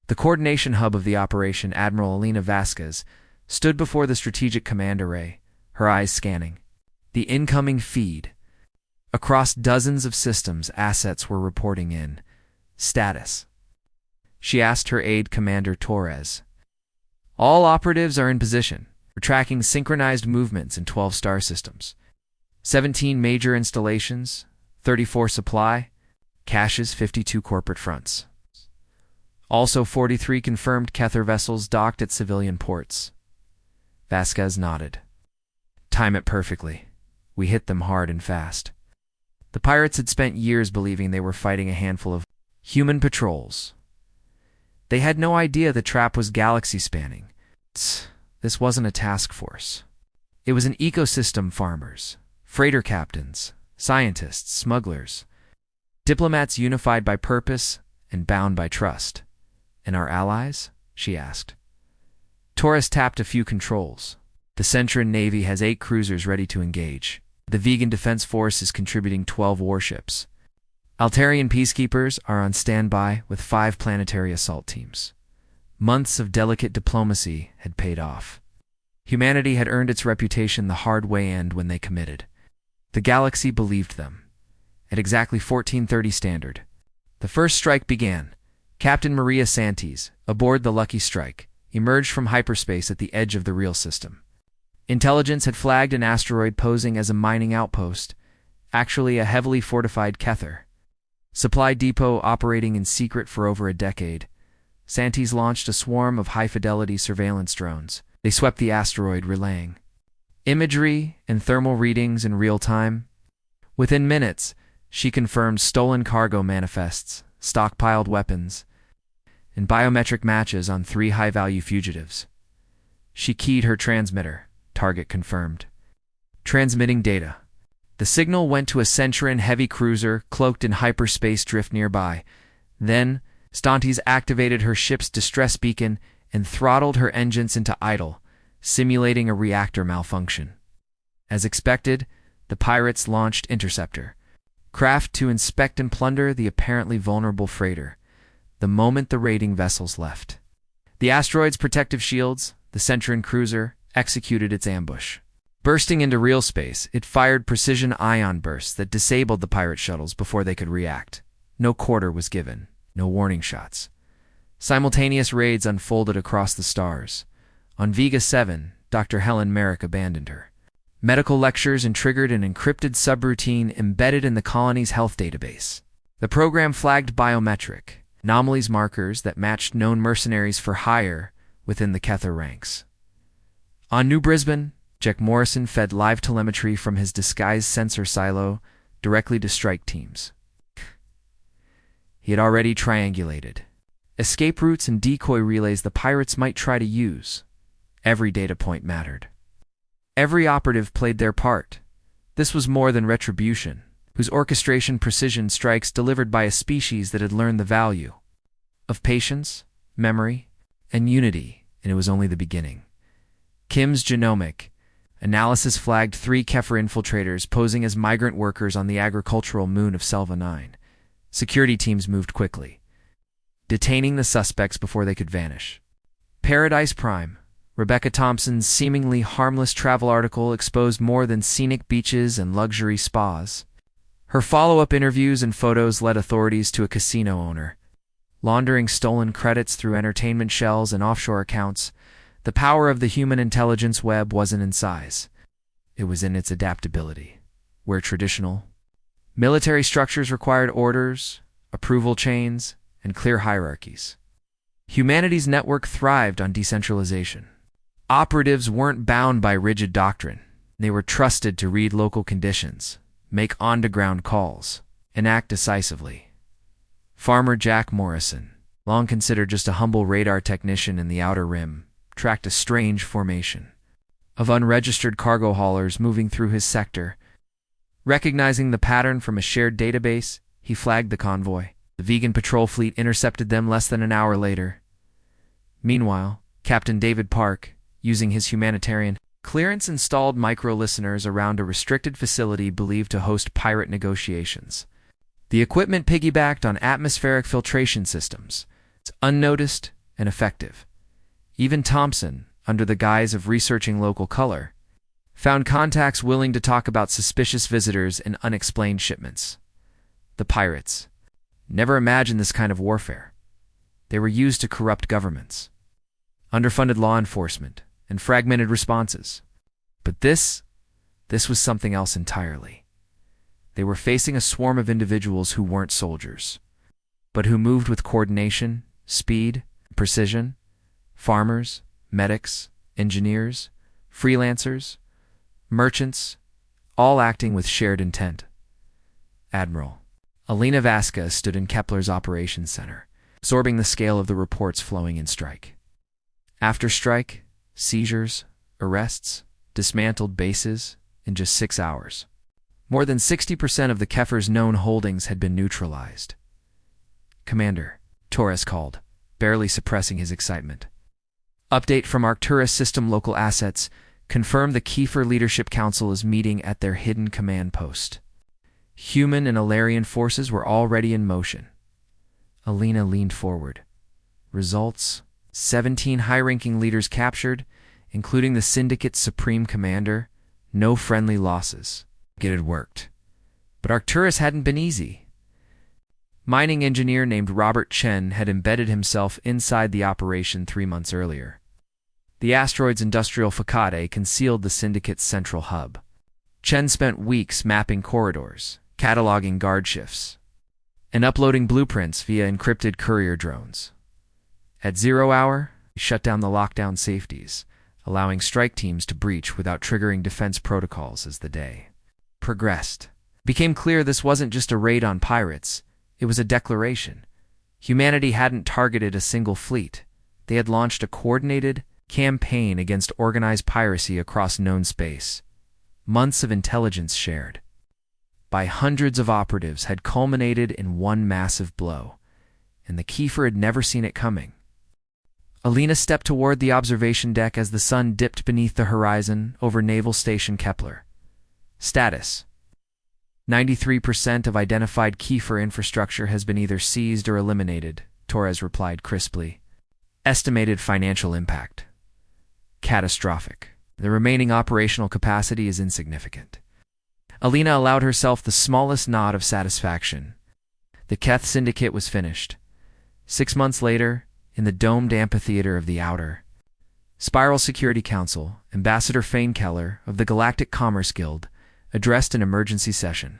the coordination hub of the operation, Admiral Elena Vasquez stood before the strategic command array, her eyes scanning the incoming feed. Across dozens of systems, assets were reporting in. Status. She asked her aide, Commander Torres. All operatives are in position. We're tracking synchronized movements in 12 star systems. 17 major installations, 34 supply, caches, 52 corporate fronts. Also 43 confirmed Kether vessels docked at civilian ports. Vasquez nodded. Time it perfectly. We hit them hard and fast. The pirates had spent years believing they were fighting a handful of human patrols. They had no idea the trap was galaxy-spanning. This wasn't a task force. It was an ecosystem: farmers, freighter captains, scientists, smugglers, diplomats unified by purpose and bound by trust. And our allies? She asked. Torres tapped a few controls. The Centran Navy has 8 cruisers ready to engage. The Vegan Defense Force is contributing 12 warships. Altarian peacekeepers are on standby with 5 planetary assault teams. Months of delicate diplomacy had paid off. Humanity had earned its reputation the hard way, and when they committed, the galaxy believed them. At exactly 1430 Standard, the first strike began. Captain Maria Santis, aboard the Lucky Strike, emerged from hyperspace at the edge of the real system. Intelligence had flagged an asteroid posing as a mining outpost, actually a heavily fortified Kether supply depot operating in secret for over a decade. Santis launched a swarm of high-fidelity surveillance drones. They swept the asteroid, relaying imagery and thermal readings in real time. Within minutes, she confirmed stolen cargo manifests, stockpiled weapons, and biometric matches on 3 high-value fugitives. She keyed her transmitter. Target confirmed. Transmitting data. The signal went to a Centran heavy cruiser cloaked in hyperspace drift nearby. Then, Stantes activated her ship's distress beacon and throttled her engines into idle, simulating a reactor malfunction. As expected, the pirates launched Interceptor, craft to inspect and plunder the apparently vulnerable freighter the moment the raiding vessels left. The asteroid's protective shields, the Centran cruiser, executed its ambush. Bursting into real space, it fired precision ion bursts that disabled the pirate shuttles before they could react. No quarter was given, no warning shots. Simultaneous raids unfolded across the stars. On Vega 7, Dr. Helen Merrick abandoned her medical lectures and triggered an encrypted subroutine embedded in the colony's health database. The program flagged biometric anomalies markers that matched known mercenaries for hire within the Kether ranks. On New Brisbane, Jack Morrison fed live telemetry from his disguised sensor silo directly to strike teams. He had already triangulated escape routes and decoy relays the pirates might try to use. Every data point mattered. Every operative played their part. This was more than retribution, whose orchestration precision strikes delivered by a species that had learned the value of patience, memory, and unity, and it was only the beginning. Kim's genomic analysis flagged 3 Kefir infiltrators posing as migrant workers on the agricultural moon of Selva 9. Security teams moved quickly, detaining the suspects before they could vanish. Paradise Prime. Rebecca Thompson's seemingly harmless travel article exposed more than scenic beaches and luxury spas. Her follow-up interviews and photos led authorities to a casino owner, laundering stolen credits through entertainment shells and offshore accounts. The power of the human intelligence web wasn't in size. It was in its adaptability, where traditional military structures required orders, approval chains, and clear hierarchies. Humanity's network thrived on decentralization. Operatives weren't bound by rigid doctrine. They were trusted to read local conditions, make on-the-ground calls, and act decisively. Farmer Jack Morrison, long considered just a humble radar technician in the Outer Rim, tracked a strange formation of unregistered cargo haulers moving through his sector. Recognizing the pattern from a shared database, he flagged the convoy. The vegan patrol fleet intercepted them less than an hour later. Meanwhile, Captain David Park, using his humanitarian clearance, installed micro-listeners around a restricted facility believed to host pirate negotiations. The equipment piggybacked on atmospheric filtration systems. It's unnoticed and effective. Even Thompson, under the guise of researching local color, found contacts willing to talk about suspicious visitors and unexplained shipments. The pirates never imagined this kind of warfare. They were used to corrupt governments, underfunded law enforcement, and fragmented responses. But this was something else entirely. They were facing a swarm of individuals who weren't soldiers, but who moved with coordination, speed, precision. Farmers, medics, engineers, freelancers, merchants, all acting with shared intent. Admiral Alina Vasquez stood in Kepler's operations center, absorbing the scale of the reports flowing in strike. After strike, seizures, arrests, dismantled bases in just 6 hours. More than 60% of the Kepler's known holdings had been neutralized. "Commander," Torres called, barely suppressing his excitement. Update from Arcturus System Local Assets confirmed the Kiefer Leadership Council is meeting at their hidden command post. Human and Alarian forces were already in motion. Alina leaned forward. Results: 17 high-ranking leaders captured, including the Syndicate's supreme commander. No friendly losses. It had worked. But Arcturus hadn't been easy. Mining engineer named Robert Chen had embedded himself inside the operation 3 months earlier. The asteroid's industrial facade concealed the Syndicate's central hub. Chen spent weeks mapping corridors, cataloging guard shifts, and uploading blueprints via encrypted courier drones. At 0 hour, he shut down the lockdown safeties, allowing strike teams to breach without triggering defense protocols as the day progressed. It became clear this wasn't just a raid on pirates, it was a declaration. Humanity hadn't targeted a single fleet. They had launched a coordinated campaign against organized piracy across known space. Months of intelligence shared by hundreds of operatives had culminated in one massive blow, and the Kiefer had never seen it coming. Alina stepped toward the observation deck as the sun dipped beneath the horizon over Naval Station Kepler. Status: 93% of identified Kiefer infrastructure has been either seized or eliminated, Torres replied crisply. Estimated financial impact: catastrophic. The remaining operational capacity is insignificant. Alina allowed herself the smallest nod of satisfaction. The Keth Syndicate was finished. 6 months later, in the domed amphitheater of the Outer Spiral Security Council, Ambassador Fane Keller of the Galactic Commerce Guild addressed an emergency session.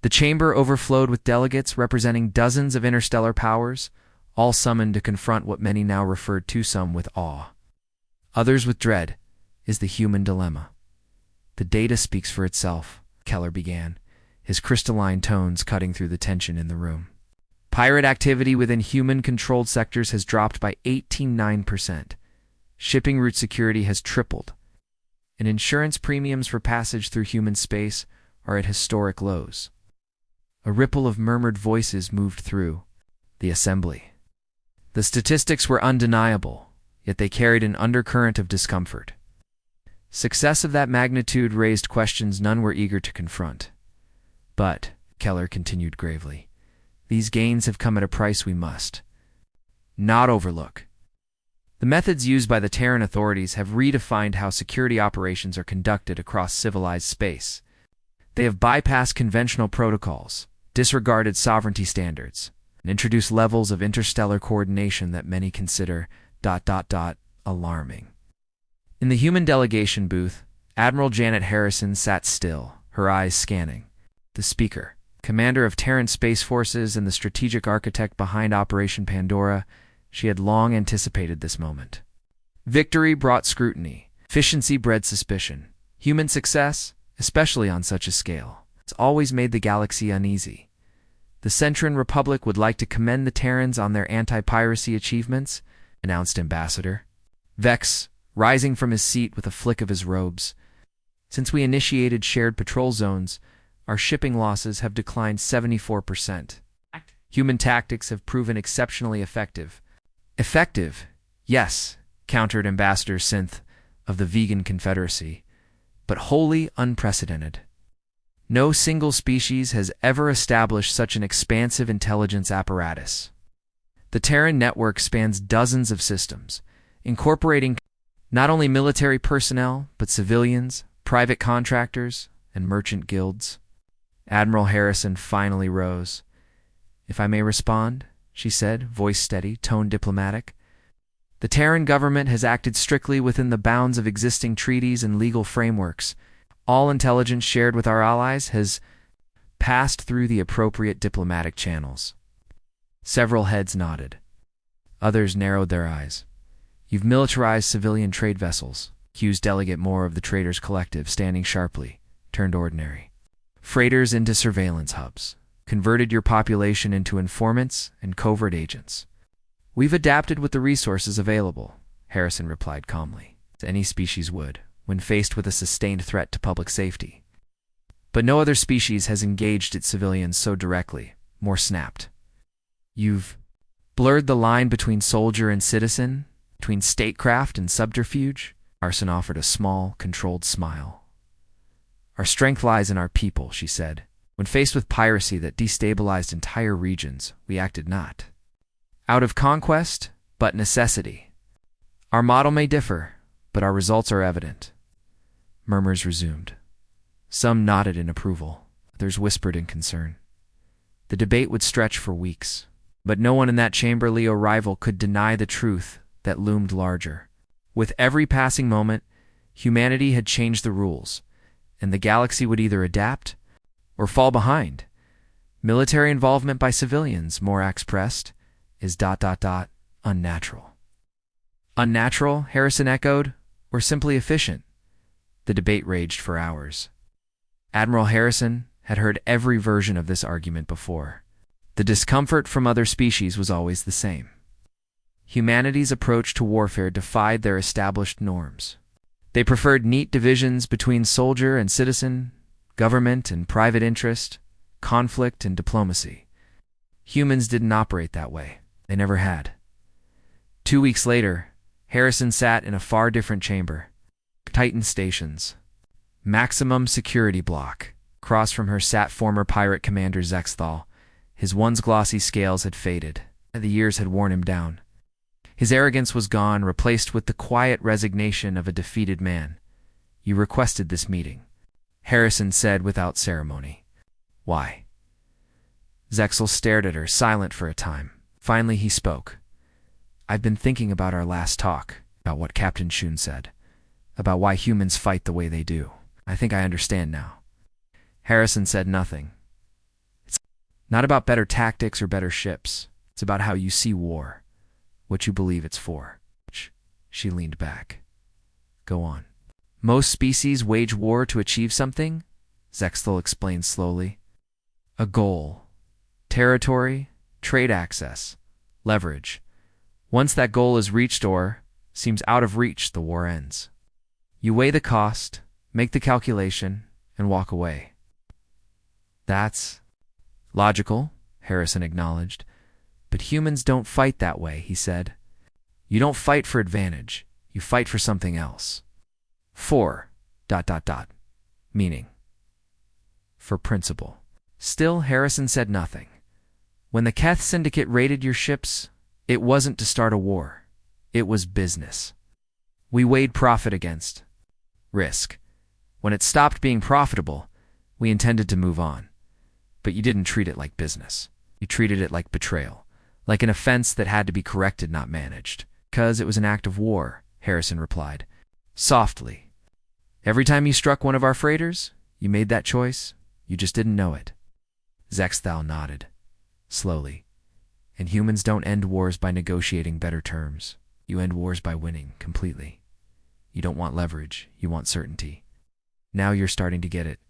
The chamber overflowed with delegates representing dozens of interstellar powers, all summoned to confront what many now referred to, some with awe, others with dread, is the human dilemma. The data speaks for itself, Keller began, his crystalline tones cutting through the tension in the room. Pirate activity within human-controlled sectors has dropped by 89%. Shipping route security has tripled, and insurance premiums for passage through human space are at historic lows. A ripple of murmured voices moved through the assembly. The statistics were undeniable, yet they carried an undercurrent of discomfort. Success of that magnitude raised questions none were eager to confront. But, Keller continued gravely, these gains have come at a price we must not overlook. The methods used by the Terran authorities have redefined how security operations are conducted across civilized space. They have bypassed conventional protocols, disregarded sovereignty standards, and introduced levels of interstellar coordination that many consider ... alarming. In the human delegation booth, Admiral Janet Harrison sat still, her eyes scanning. The speaker, commander of Terran Space Forces and the strategic architect behind Operation Pandora, she had long anticipated this moment. Victory brought scrutiny. Efficiency bred suspicion. Human success, especially on such a scale, has always made the galaxy uneasy. The Centran Republic would like to commend the Terrans on their anti-piracy achievements, announced Ambassador Vex, rising from his seat with a flick of his robes. Since we initiated shared patrol zones, our shipping losses have declined 74%. Human tactics have proven exceptionally effective. Effective, yes, countered Ambassador Synth of the Vegan Confederacy, but wholly unprecedented. No single species has ever established such an expansive intelligence apparatus. The Terran network spans dozens of systems, incorporating not only military personnel, but civilians, private contractors, and merchant guilds. Admiral Harrison finally rose. "If I may respond," she said, voice steady, tone diplomatic. "The Terran government has acted strictly within the bounds of existing treaties and legal frameworks. All intelligence shared with our allies has passed through the appropriate diplomatic channels." Several heads nodded. Others narrowed their eyes. "You've militarized civilian trade vessels," accused Delegate Moore of the Traders Collective, standing sharply, turned ordinary. "Freighters into surveillance hubs. Converted your population into informants and covert agents." "We've adapted with the resources available," Harrison replied calmly, as any species would, when faced with a sustained threat to public safety. "But no other species has engaged its civilians so directly," Moore snapped. "You've blurred the line between soldier and citizen, between statecraft and subterfuge?" Arson offered a small, controlled smile. "Our strength lies in our people," she said. "When faced with piracy that destabilized entire regions, we acted not out of conquest, but necessity. Our model may differ, but our results are evident." Murmurs resumed. Some nodded in approval, others whispered in concern. The debate would stretch for weeks, but no one in that chamber Leo rival could deny the truth that loomed larger. With every passing moment, humanity had changed the rules, and the galaxy would either adapt or fall behind. "Military involvement by civilians," Morax pressed, "is ... unnatural." "Unnatural," Harrison echoed, "or simply efficient?" The debate raged for hours. Admiral Harrison had heard every version of this argument before. The discomfort from other species was always the same. Humanity's approach to warfare defied their established norms. They preferred neat divisions between soldier and citizen, government and private interest, conflict and diplomacy. Humans didn't operate that way. They never had. 2 weeks later, Harrison sat in a far different chamber. Titan Stations. Maximum security block. Across from her sat former pirate commander Zexthal. His once glossy scales had faded. The years had worn him down. His arrogance was gone, replaced with the quiet resignation of a defeated man. "You requested this meeting," Harrison said without ceremony. "Why?" Zexel stared at her, silent for a time. Finally he spoke. "I've been thinking about our last talk, about what Captain Shun said, about why humans fight the way they do. I think I understand now." Harrison said nothing. "It's not about better tactics or better ships. It's about how you see war, what you believe it's for." She leaned back. "Go on." "Most species wage war to achieve something," Zexthal explained slowly. "A goal. Territory, trade access, leverage. Once that goal is reached or seems out of reach, the war ends. You weigh the cost, make the calculation, and walk away." "That's logical," Harrison acknowledged. "But humans don't fight that way," he said. "You don't fight for advantage. You fight for something else. For ... meaning. For principle." Still, Harrison said nothing. "When the Keth Syndicate raided your ships, it wasn't to start a war. It was business. We weighed profit against risk. When it stopped being profitable, we intended to move on. But you didn't treat it like business. You treated it like betrayal, like an offense that had to be corrected, not managed. Because it was an act of war," Harrison replied, softly. "Every time you struck one of our freighters, you made that choice. You just didn't know it." Zexthal nodded, slowly. "And humans don't end wars by negotiating better terms. You end wars by winning completely. You don't want leverage, you want certainty. Now you're starting to get it."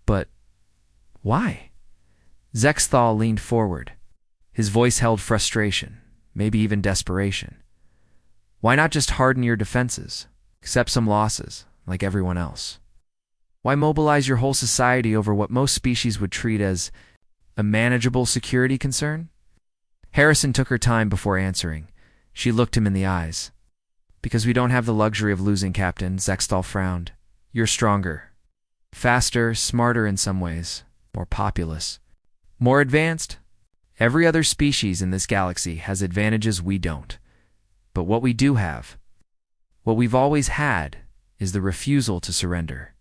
"But why?" Zexthal leaned forward. His voice held frustration, maybe even desperation. Why not just harden your defenses? Accept some losses, like everyone else. Why mobilize your whole society over what most species would treat as a manageable security concern? Harrison took her time before answering. She looked him in the eyes. Because we don't have the luxury of losing, Captain, Zexthal frowned. You're stronger. Faster, smarter in some ways. More populous. More advanced. Every other species in this galaxy has advantages we don't. But what we do have, what we've always had, is the refusal to surrender.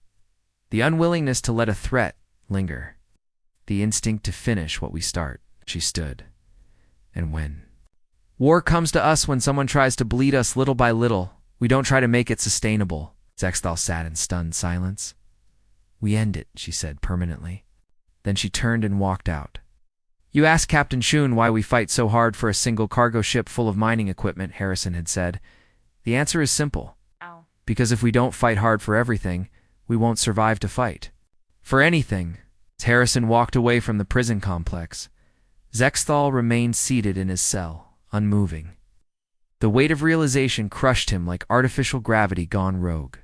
The unwillingness to let a threat linger. The instinct to finish what we start. She stood. And when war comes to us, when someone tries to bleed us little by little, we don't try to make it sustainable. Zexthal sat in stunned silence. We end it, she said permanently. Then she turned and walked out. You asked Captain Shun why we fight so hard for a single cargo ship full of mining equipment, Harrison had said. The answer is simple. Ow. Because if we don't fight hard for everything, we won't survive to fight. For anything. Harrison walked away from the prison complex. Zexthal remained seated in his cell, unmoving. The weight of realization crushed him like artificial gravity gone rogue.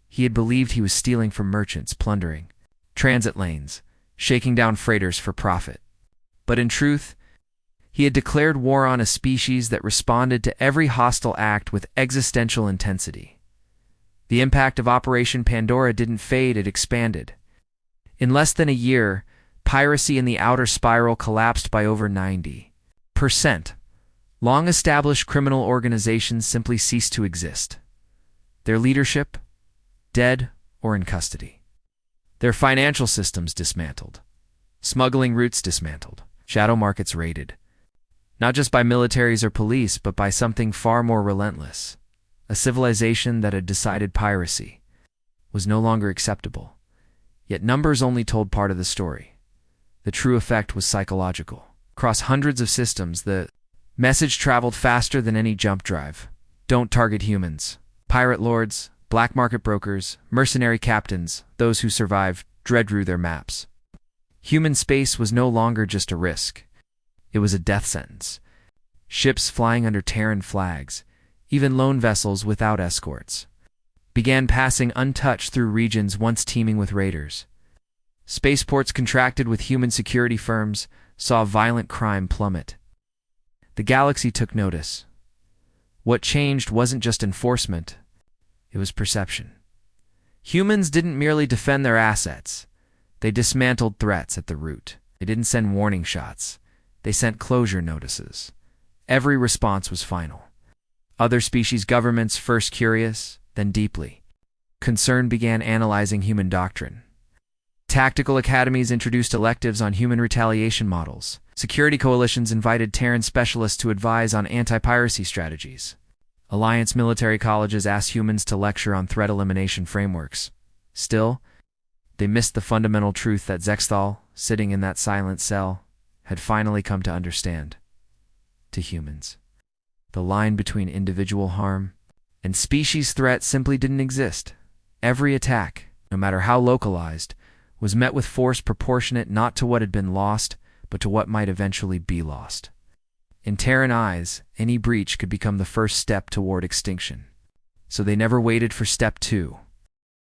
He had believed he was stealing from merchants, plundering transit lanes, shaking down freighters for profit. But in truth, he had declared war on a species that responded to every hostile act with existential intensity. The impact of Operation Pandora didn't fade, it expanded. In less than a year, piracy in the outer spiral collapsed by over 90%. Long-established criminal organizations simply ceased to exist. Their leadership, dead or in custody. Their financial systems dismantled. Smuggling routes dismantled. Shadow markets raided. Not just by militaries or police, but by something far more relentless. A civilization that had decided piracy was no longer acceptable. Yet numbers only told part of the story. The true effect was psychological. Across hundreds of systems, the message traveled faster than any jump drive. Don't target humans. Pirate lords, black market brokers, mercenary captains, those who survived, drew their maps. Human space was no longer just a risk. It was a death sentence. Ships flying under Terran flags, even lone vessels without escorts, began passing untouched through regions once teeming with raiders. Spaceports contracted with human security firms, saw violent crime plummet. The galaxy took notice. What changed wasn't just enforcement, it was perception. Humans didn't merely defend their assets. They dismantled threats at the root. They didn't send warning shots. They sent closure notices. Every response was final. Other species governments, first curious, then deeply concerned, began analyzing human doctrine. Tactical academies introduced electives on human retaliation models. Security coalitions invited Terran specialists to advise on anti-piracy strategies. Alliance military colleges asked humans to lecture on threat elimination frameworks. Still, they missed the fundamental truth that Zexthal, sitting in that silent cell, had finally come to understand. To humans, the line between individual harm and species threat simply didn't exist. Every attack, no matter how localized, was met with force proportionate not to what had been lost, but to what might eventually be lost. In Terran eyes, any breach could become the first step toward extinction. So they never waited for step 2.